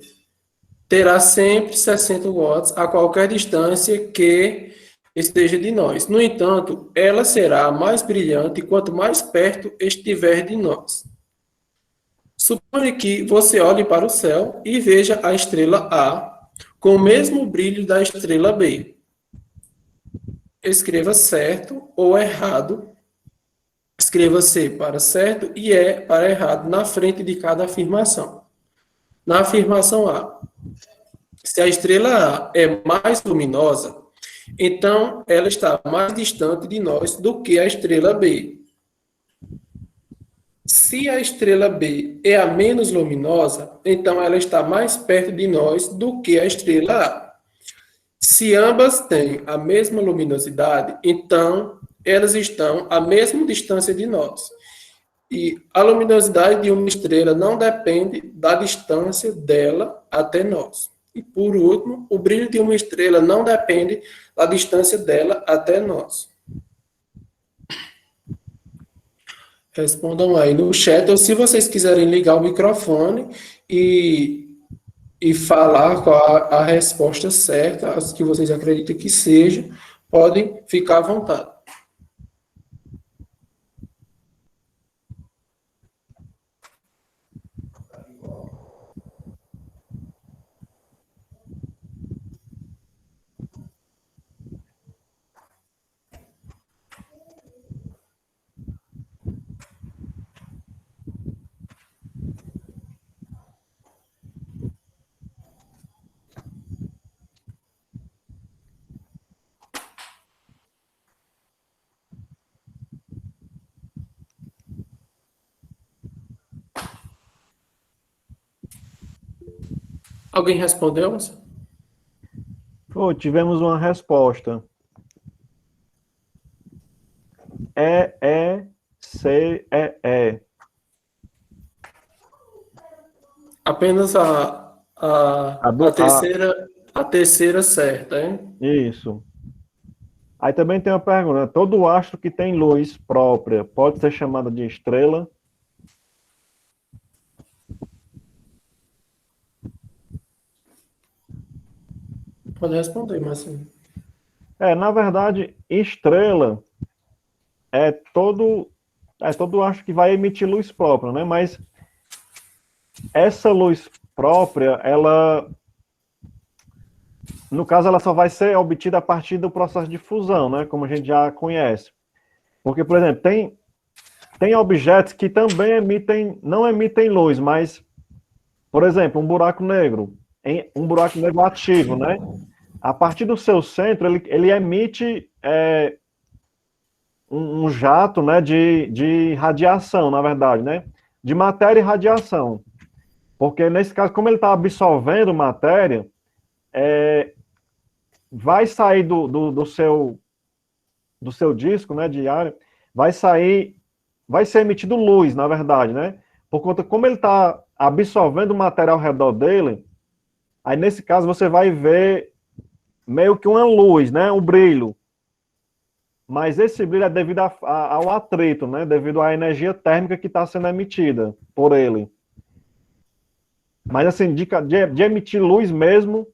terá sempre 60 watts a qualquer distância que esteja de nós. No entanto, ela será mais brilhante quanto mais perto estiver de nós. Suponha que você olhe para o céu e veja a estrela A com o mesmo brilho da estrela B. Escreva certo ou errado. Escreva C para certo e E para errado na frente de cada afirmação. Na afirmação A, se a estrela A é mais luminosa, então ela está mais distante de nós do que a estrela B. Se a estrela B é a menos luminosa, então ela está mais perto de nós do que a estrela A. Se ambas têm a mesma luminosidade, então elas estão à mesma distância de nós. E a luminosidade de uma estrela não depende da distância dela até nós. E por último, o brilho de uma estrela não depende da distância dela até nós. Respondam aí no chat, ou se vocês quiserem ligar o microfone e falar qual a resposta certa, as que vocês acreditam que seja, podem ficar à vontade. Alguém respondeu? Pô, tivemos uma resposta. C, Apenas A do, a, a terceira certa, hein? isso. Aí também tem uma pergunta. Todo astro que tem luz própria pode ser chamado de estrela? Pode responder, Marcinho. Na verdade, estrela é todo astro que vai emitir luz própria, né? Mas essa luz própria, no caso, ela só vai ser obtida a partir do processo de fusão, né? Como a gente já conhece. Porque, por exemplo, tem objetos que também não emitem luz, mas, por exemplo, um buraco negro ativo, né? A partir do seu centro, ele emite um jato, né, de radiação, na verdade, né? De matéria e radiação. Porque, nesse caso, como ele está absorvendo matéria, vai sair do seu disco, né, diário, vai ser emitido luz, na verdade, né? Por conta, como ele está absorvendo matéria ao redor dele, aí nesse caso você vai ver meio que uma luz, né, um brilho. Mas esse brilho é devido ao atrito, né, devido à energia térmica que está sendo emitida por ele. Mas assim, de emitir luz mesmo,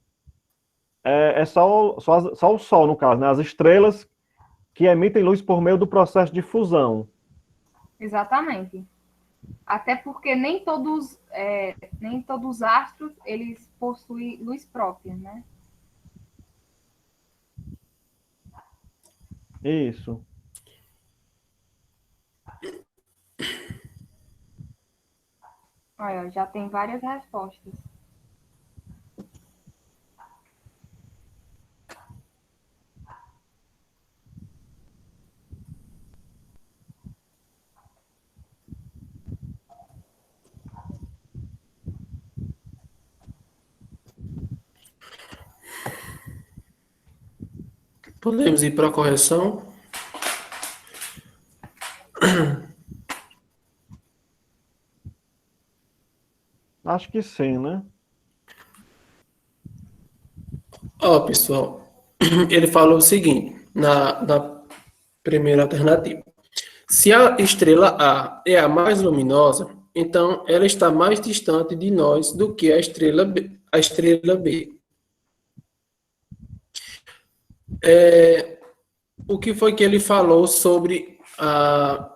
é só o Sol, no caso, né? As estrelas que emitem luz por meio do processo de fusão. Exatamente. Até porque nem todos os astros, eles possuem luz própria, né? Isso. Olha, já tem várias respostas. Podemos ir para a correção? Acho que sim, né? Ó, pessoal, ele falou o seguinte, na primeira alternativa. Se a estrela A é a mais luminosa, então ela está mais distante de nós do que a estrela B. O que foi que ele falou sobre a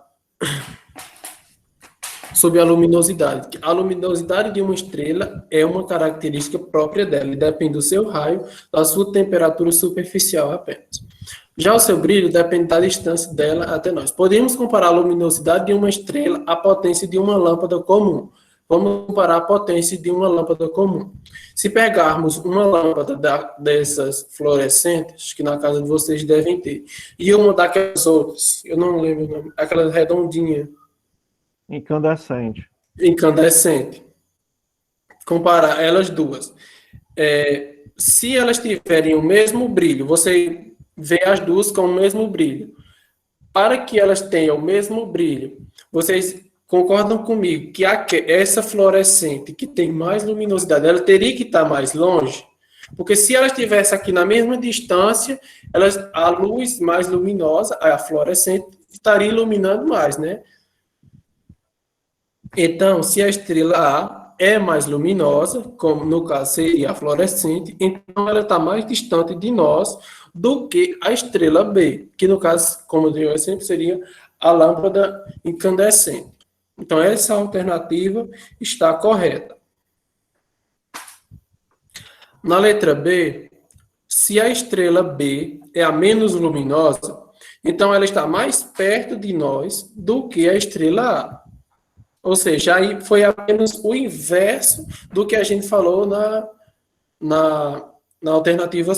luminosidade? A luminosidade de uma estrela é uma característica própria dela e depende do seu raio, da sua temperatura superficial apenas. Já o seu brilho depende da distância dela até nós. Podemos comparar a luminosidade de uma estrela à potência de uma lâmpada comum. Vamos comparar a potência de uma lâmpada comum. Se pegarmos uma lâmpada dessas fluorescentes, que na casa de vocês devem ter, e uma daquelas outras, eu não lembro o nome, aquela redondinha. Incandescente. Incandescente. Comparar elas duas. Se elas tiverem o mesmo brilho, você vê as duas com o mesmo brilho. Para que elas tenham o mesmo brilho, vocês concordam comigo que essa fluorescente que tem mais luminosidade, ela teria que estar mais longe? Porque se ela estivesse aqui na mesma distância, a luz mais luminosa, a fluorescente, estaria iluminando mais, né? Então, se a estrela A é mais luminosa, como no caso seria a fluorescente, então ela está mais distante de nós do que a estrela B, que no caso, como eu dei o exemplo, seria a lâmpada incandescente. Então, essa alternativa está correta. Na letra B, se a estrela B é a menos luminosa, então ela está mais perto de nós do que a estrela A. Ou seja, aí foi apenas o inverso do que a gente falou na alternativa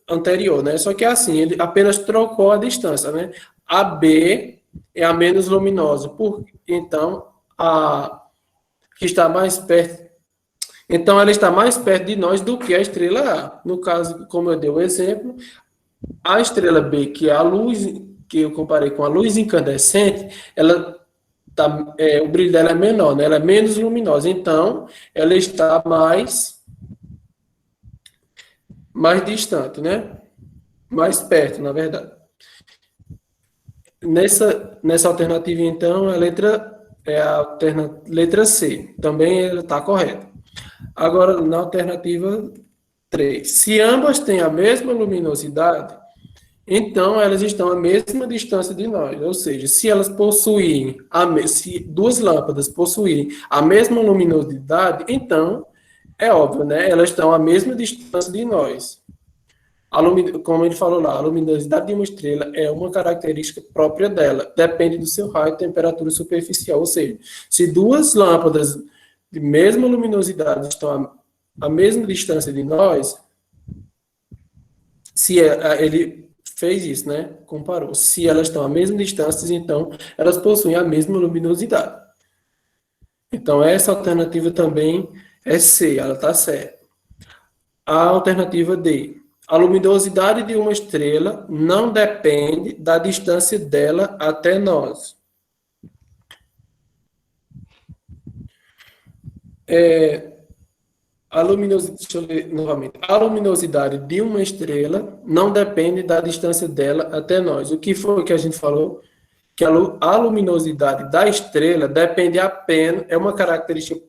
anterior, né? Só que assim, ele apenas trocou a distância, né? A B é a menos luminosa, então a que está mais perto, Então, ela está mais perto de nós do que a estrela A. No caso, como eu dei o exemplo, a estrela B, que é a luz, que eu comparei com a luz incandescente, ela o brilho dela é menor, né? Ela é menos luminosa. Então, ela está mais distante, né? Mais perto, na verdade. Nessa alternativa, então, a letra C. Também ela está correta. Agora, na alternativa 3. Se ambas têm a mesma luminosidade, então elas estão à mesma distância de nós. Ou seja, se elas possuírem, se duas lâmpadas possuírem a mesma luminosidade, então, é óbvio, né? Elas estão à mesma distância de nós. Como ele falou lá, a luminosidade de uma estrela é uma característica própria dela, depende do seu raio e temperatura superficial. Ou seja, se duas lâmpadas de mesma luminosidade estão à mesma distância de nós, se ele fez isso, né? Comparou. Se elas estão à mesma distância, então elas possuem a mesma luminosidade. Então, essa alternativa também é C, ela está certa. A alternativa D. A luminosidade de uma estrela não depende da distância dela até nós. Deixa eu ler novamente. A luminosidade de uma estrela não depende da distância dela até nós. O que foi que a gente falou? Que a luminosidade da estrela depende apenas, é uma característica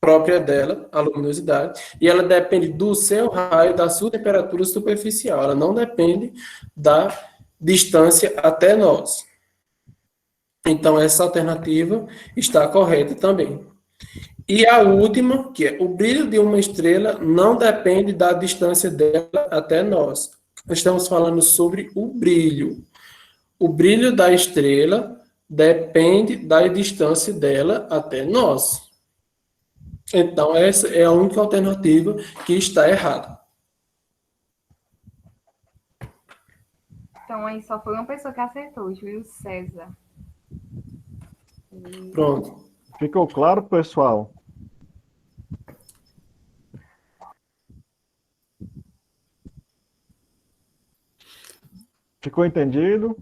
própria dela, a luminosidade, e ela depende do seu raio, da sua temperatura superficial. Ela não depende da distância até nós. Então, essa alternativa está correta também. E a última, que é o brilho de uma estrela não depende da distância dela até nós. Estamos falando sobre o brilho. O brilho da estrela depende da distância dela até nós. Então, essa é a única alternativa que está errada. Então, aí só foi uma pessoa que acertou, Júlio César. Pronto. Ficou claro, pessoal? Ficou entendido?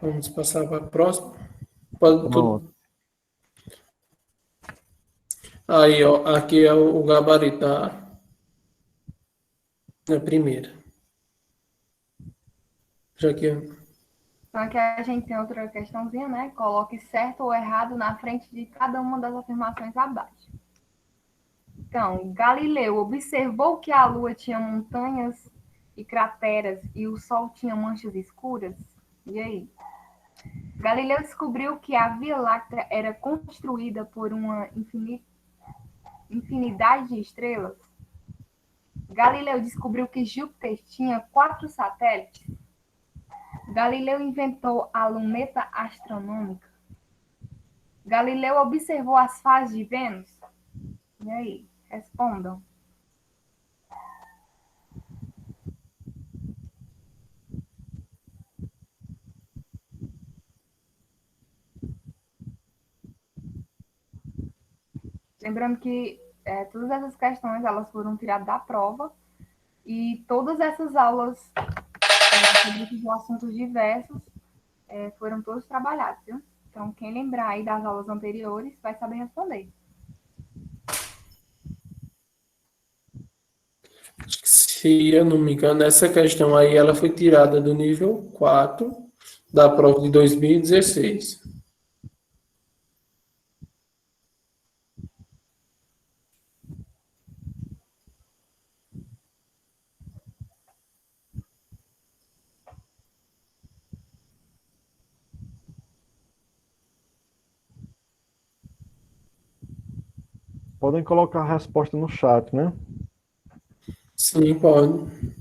Vamos passar para a próxima. Aí, ó, aqui é o gabarito da primeira. Já que Então, aqui a gente tem outra questãozinha, né? Coloque certo ou errado na frente de cada uma das afirmações abaixo. Então, Galileu observou que a Lua tinha montanhas e crateras e o Sol tinha manchas escuras? E aí? Galileu descobriu que a Via Láctea era construída por uma infinidade de estrelas? Galileu descobriu que Júpiter tinha 4 satélites? Galileu inventou a luneta astronômica? Galileu observou as fases de Vênus? E aí? Respondam. Lembrando que todas essas questões elas foram tiradas da prova e todas essas aulas sobre esses assuntos diversos foram todos trabalhados, viu? Então, quem lembrar aí das aulas anteriores vai saber responder. se eu não me engano, essa questão aí ela foi tirada do nível 4 da prova de 2016. Podem colocar a resposta no chat, né? Sim, pode.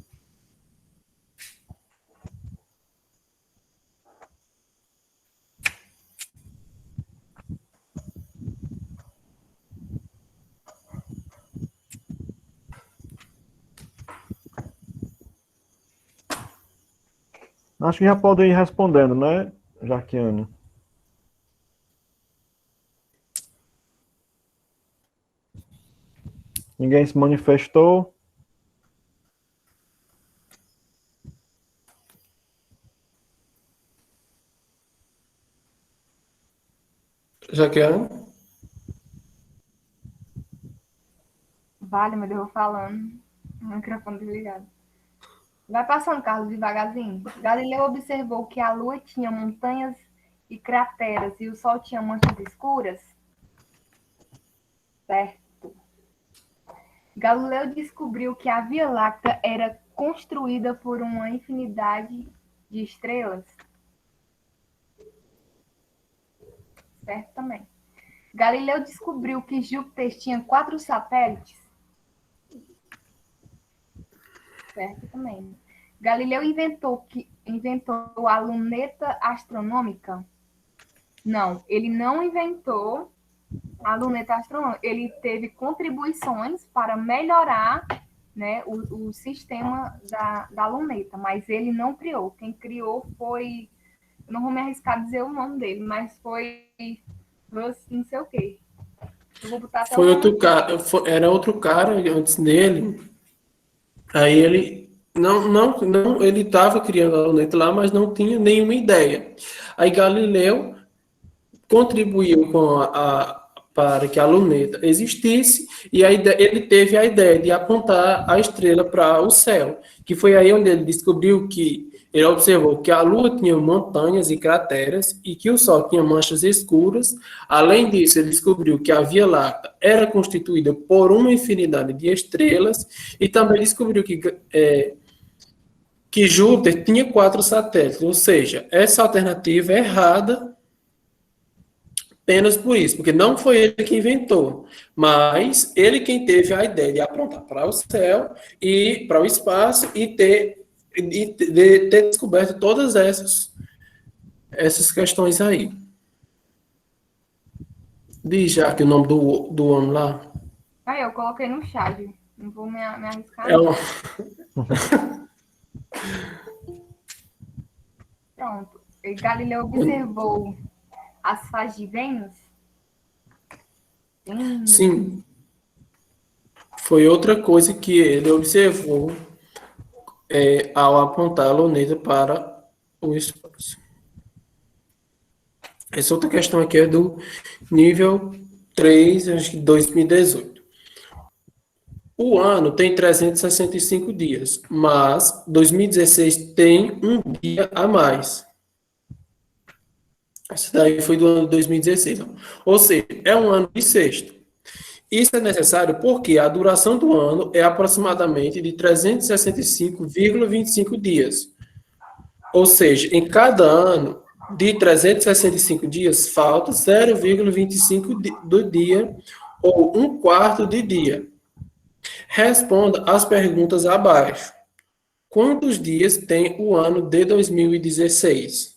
Acho que já podem ir respondendo, né, Jaquiane? Ninguém se manifestou. Jaqueline? Vale, meu Deus, eu vou falando. O microfone desligado. Vai passando, Carlos, devagarzinho. Galileu observou que a Lua tinha montanhas e crateras e o Sol tinha manchas escuras. Certo. Galileu descobriu que a Via Láctea era construída por uma infinidade de estrelas. Certo também. Galileu descobriu que Júpiter tinha 4 satélites. Certo também. Galileu inventou a luneta astronômica? Não, ele não inventou a luneta astronômica. Ele teve contribuições para melhorar, né, o sistema da luneta, mas ele não criou. Quem criou foi, eu não vou me arriscar a dizer o nome dele, mas foi não sei o quê. Eu vou botar até Foi o outro nome. cara, era outro cara antes dele. Aí ele não, ele estava criando a luneta lá, mas não tinha nenhuma ideia. Aí Galileu contribuiu para que a luneta existisse e ele teve a ideia de apontar a estrela para o céu, que foi aí onde ele descobriu que ele observou que a Lua tinha montanhas e crateras e que o Sol tinha manchas escuras. Além disso, ele descobriu que a Via Láctea era constituída por uma infinidade de estrelas e também descobriu que Júpiter tinha 4 satélites, ou seja, essa alternativa é errada apenas por isso, porque não foi ele que inventou, mas ele quem teve a ideia de apontar para o céu e para o espaço e ter descoberto todas essas questões aí. Diz já que o nome do homem lá Aí eu coloquei no chat. Não vou me arriscar. é um... Pronto. E Galileu observou as fases de Vênus? Sim, foi outra coisa que ele observou ao apontar a luneta para o espaço. Essa outra questão aqui é do nível 3, acho que 2018. O ano tem 365 dias, mas 2016 tem um dia a mais. Essa daí foi do ano de 2016. Ou seja, é um ano bissexto. Isso é necessário porque a duração do ano é aproximadamente de 365,25 dias. Ou seja, em cada ano de 365 dias, falta 0,25 do dia ou um quarto de dia. Responda as perguntas abaixo. Quantos dias tem o ano de 2016?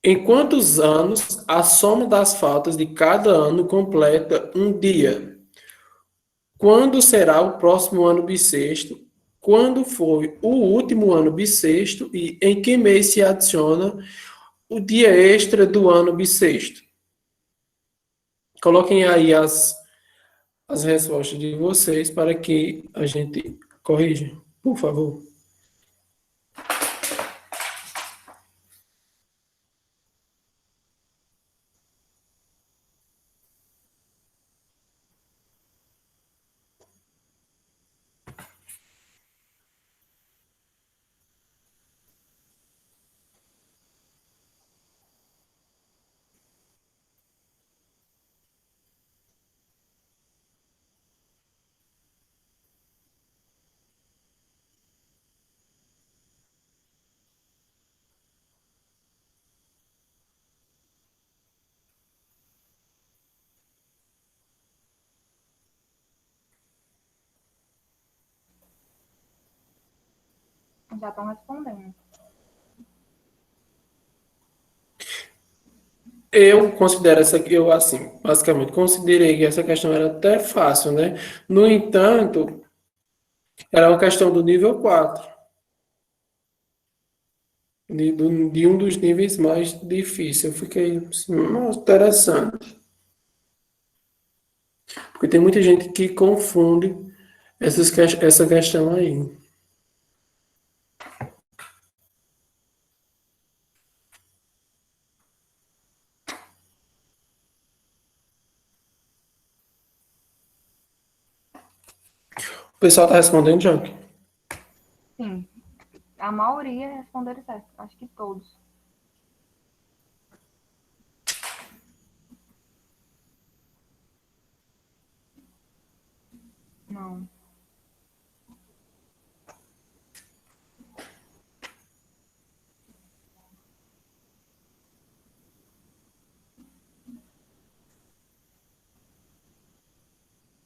Em quantos anos a soma das faltas de cada ano completa um dia? Quando será o próximo ano bissexto? Quando foi o último ano bissexto e em que mês se adiciona o dia extra do ano bissexto? Coloquem aí as respostas de vocês para que a gente corrija, por favor. Já estão respondendo. Eu considero essa aqui, eu assim, basicamente, considerei que essa questão era até fácil, né? No entanto, era uma questão do nível 4. de um dos níveis mais difíceis. Eu fiquei assim, nossa, interessante. Porque tem muita gente que confunde essa questão aí. O pessoal está respondendo, Jack? Sim, a maioria responderam certo. Acho que todos. Não.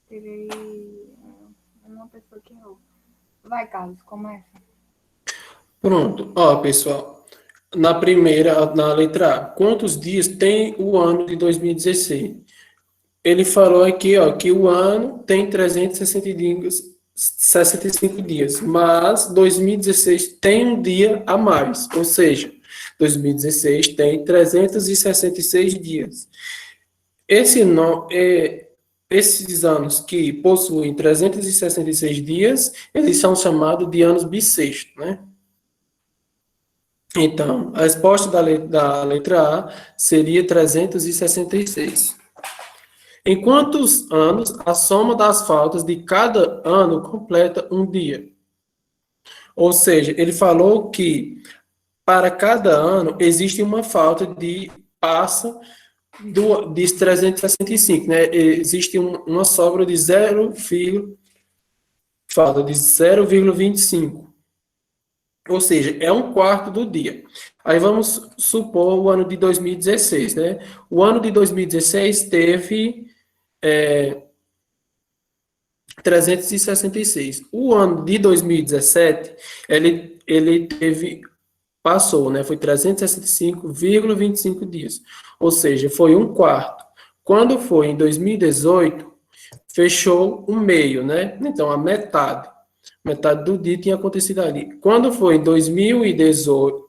Teve uma pessoa que errou. Vai, Carlos, começa. Pronto. Ó, pessoal. Na primeira, na letra A, quantos dias tem o ano de 2016? Ele falou aqui, ó, que o ano tem 365 dias, mas 2016 tem um dia a mais, ou seja, 2016 tem 366 dias. Esse no, é, esses anos que possuem 366 dias, eles são chamados de anos bissextos, né? Então, a resposta da letra A seria 366. Em quantos anos a soma das faltas de cada ano completa um dia? Ou seja, ele falou que para cada ano existe uma falta de passa de 365, né? Existe uma sobra de falta de 0,25. Ou seja, é um quarto do dia. Aí vamos supor o ano de 2016, né? O ano de 2016 teve 366. O ano de 2017, ele passou, né? Foi 365,25 dias. Ou seja, foi um quarto. Quando foi em 2018, fechou um meio, né? Então, a metade. Metade do dia tinha acontecido ali. Quando foi em 2018,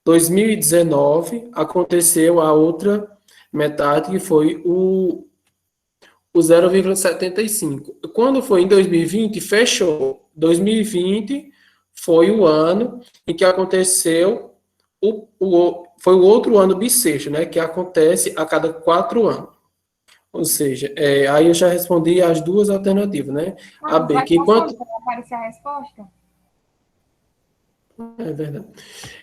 2019, aconteceu a outra metade, que foi o 0,75. Quando foi em 2020, fechou. 2020 foi o ano em que aconteceu foi o outro ano bissexto, né? Que acontece a cada 4 anos. Ou seja, aí eu já respondi as duas alternativas, né? A Carlos, B, vai que passando enquanto. para aparecer a resposta? É verdade.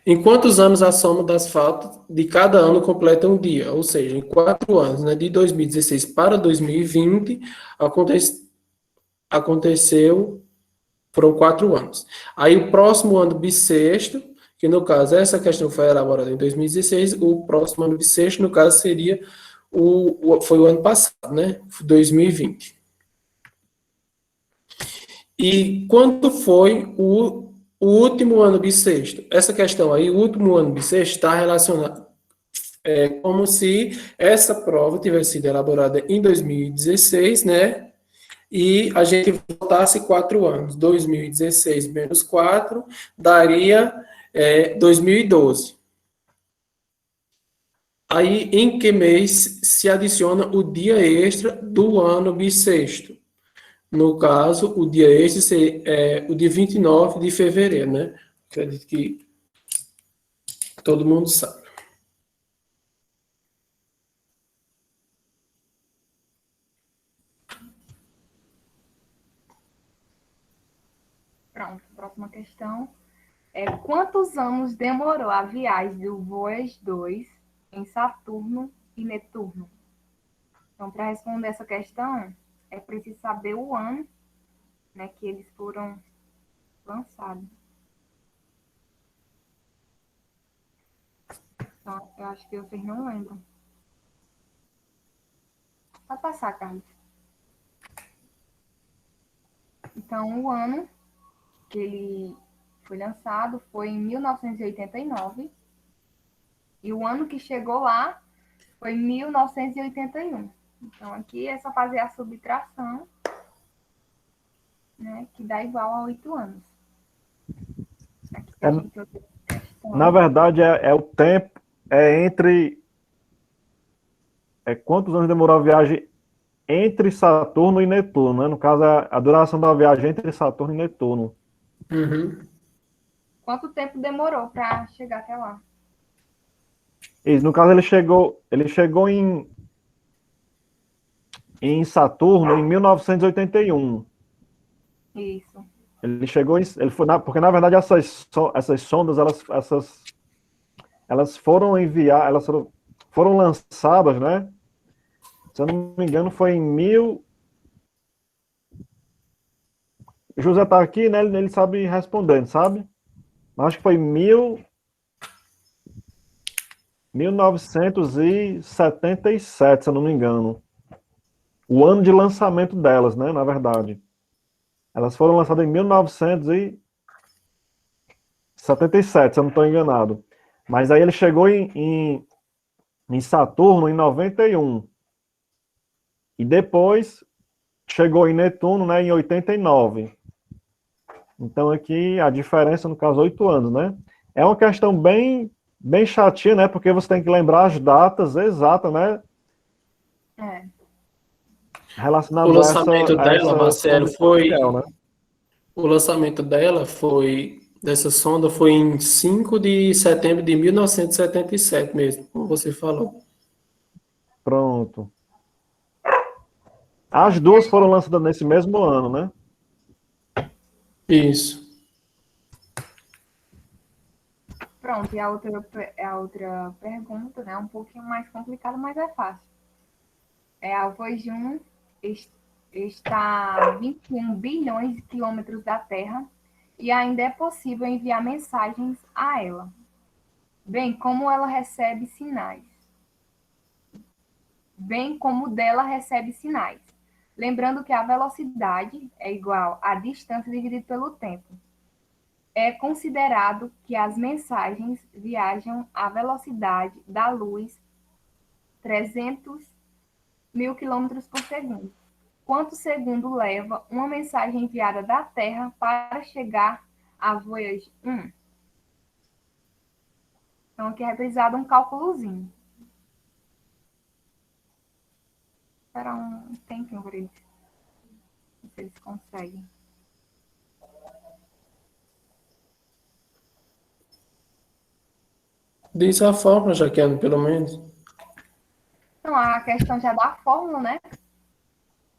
Em quantos anos a soma das faltas de cada ano completa um dia? Ou seja, em 4 anos, né? De 2016 para 2020, aconteceu. Foram 4 anos. Aí o próximo ano bissexto, que no caso essa questão foi elaborada em 2016, o próximo ano bissexto, no caso, seria foi o ano passado, né? 2020. E quando foi o último ano bissexto? Essa questão aí, o último ano bissexto, está relacionado. É como se essa prova tivesse sido elaborada em 2016, né? E a gente voltasse 4 anos. 2016 menos 4 daria 2012. Aí, em que mês se adiciona o dia extra do ano bissexto? No caso, o dia extra é o dia 29 de fevereiro, né? Acredito que todo mundo sabe. Pronto, próxima questão. Quantos anos demorou a viagem do Voyage 2 em Saturno e Netuno? Então, para responder essa questão, é preciso saber o ano, né, que eles foram lançados. Então, eu acho que vocês não lembram. Pode passar, Carlos. Então, o ano que ele foi lançado foi em 1989 e o ano que chegou lá foi 1981. Então, aqui é só fazer a subtração, né, que dá igual a 8 anos. Aqui a gente tem outra questão. Na verdade, é o tempo, é entre. É quantos anos demorou a viagem entre Saturno e Netuno, né? No caso, a duração da viagem entre Saturno e Netuno. Uhum. Quanto tempo demorou para chegar até lá? Isso, no caso, ele chegou em Saturno em 1981. Isso. Ele chegou, ele foi porque na verdade essas sondas, elas foram enviar, foram lançadas, né? Se eu não me engano, foi em mil. O José tá aqui, né? Ele sabe respondendo, sabe? Mas acho que foi 1977, se eu não me engano. O ano de lançamento delas, né? Na verdade. Elas foram lançadas em 1977, se eu não estou enganado. Mas aí ele chegou em Saturno em 91. E depois chegou em Netuno, né, em 89. Então aqui a diferença, no caso, 8 anos, né? É uma questão bem chatinha, né? Porque você tem que lembrar as datas exatas, né? É. O Relacionadas a lançamento dela, essa Marcelo, sonda espacial, foi né? o lançamento dela foi dessa sonda foi em 5 de setembro de 1977 mesmo, como você falou. Pronto. As Pronto, e duas aí, foram lançadas nesse mesmo ano, né? Isso. pronto, e a outra pergunta, né? Um pouquinho mais complicada, mas é fácil. A Voyager 1 está a 21 bilhões de quilômetros da Terra e ainda é possível enviar mensagens a ela, bem como ela recebe sinais, bem como dela recebe sinais. Lembrando que a velocidade é igual à distância dividida pelo tempo. É considerado que as mensagens viajam à velocidade da luz, 300 mil quilômetros por segundo. Quanto segundo leva uma mensagem enviada da Terra para chegar à Voyager 1? Então, aqui é represado um cálculozinho. Espera um tempinho para eles, se eles conseguem. Diz a fórmula, Jaqueline, pelo menos. Então, a questão já da fórmula, né?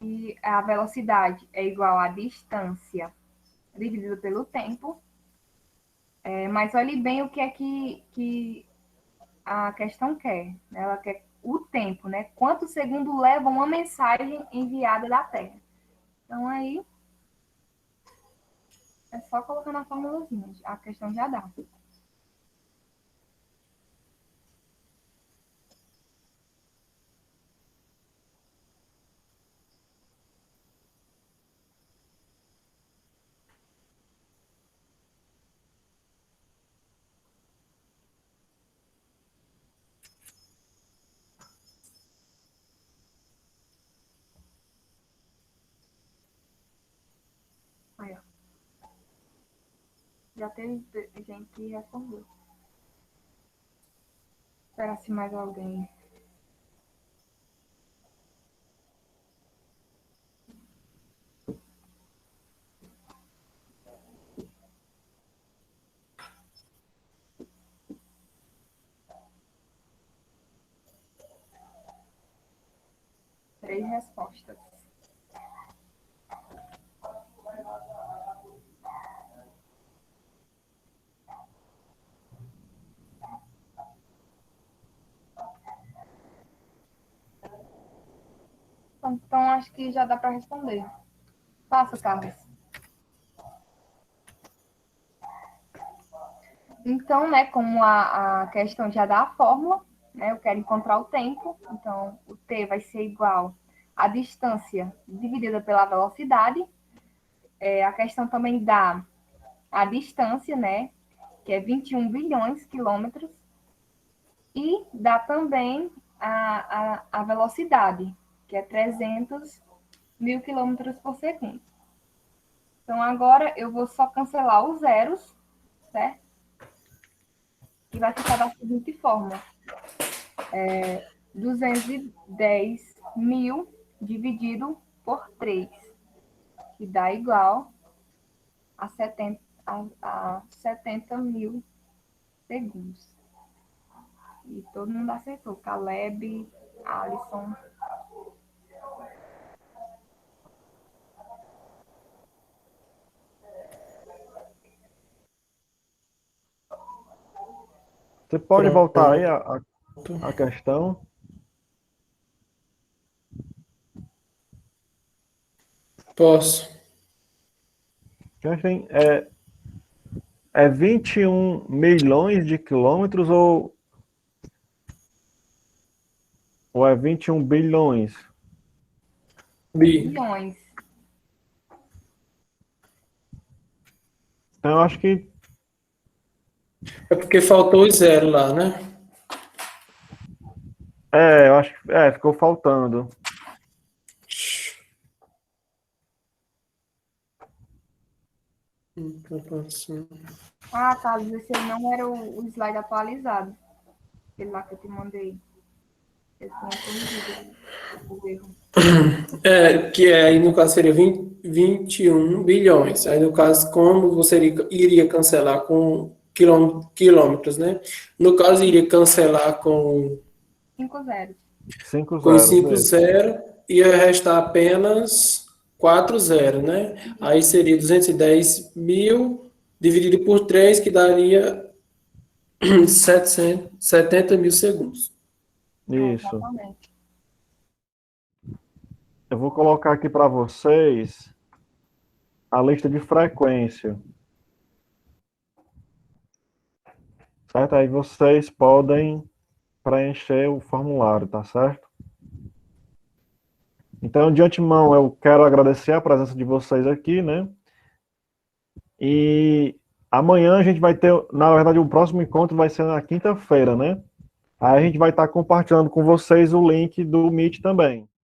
E a velocidade é igual à distância dividida pelo tempo. Mas olhe bem o que é que a questão quer. Ela quer o tempo, né? Quanto segundo leva uma mensagem enviada da Terra. Então, aí, é só colocar na formulazinha. A questão já dá. Aí, ó. Já teve gente que respondeu. Espera se mais alguém. Três respostas. Então, acho que já dá para responder. Faça, Carlos. Então, né, como a questão já dá a fórmula, né, eu quero encontrar o tempo, então o t vai ser igual à distância dividida pela velocidade. A questão também dá a distância, né, que é 21 bilhões de quilômetros, e dá também a velocidade, que é 300 mil quilômetros por segundo. Então, agora eu vou só cancelar os zeros, certo? que vai ficar da seguinte forma. 210 mil dividido por 3, que dá igual a 70 mil segundos. E todo mundo acertou. Caleb, Alisson. Você pode voltar aí a questão? Posso. Assim, é 21 milhões de quilômetros ou é 21 bilhões? Bilhões. Então, eu acho que É porque faltou o zero lá, né? eu acho que ficou faltando. Ah, Carlos, esse aí não era o slide atualizado. Aquele lá que eu te mandei. Eu tinha corrigido o erro. Que aí no caso seria 21 bilhões. Aí no caso, como você iria cancelar com quilômetros, né? No caso, iria cancelar com 5 zeros. 5 os zeros, 5 isso. zero, ia restar apenas 4 zero, né? Aí seria 210 mil dividido por 3, que daria 70 mil segundos. Isso. Exatamente. Eu vou colocar aqui para vocês a lista de frequência. Certo? Aí vocês podem preencher o formulário, tá certo? Então, de antemão, eu quero agradecer a presença de vocês aqui, né? E amanhã a gente vai ter, na verdade, o próximo encontro vai ser na quinta-feira, né? Aí a gente vai estar compartilhando com vocês o link do Meet também.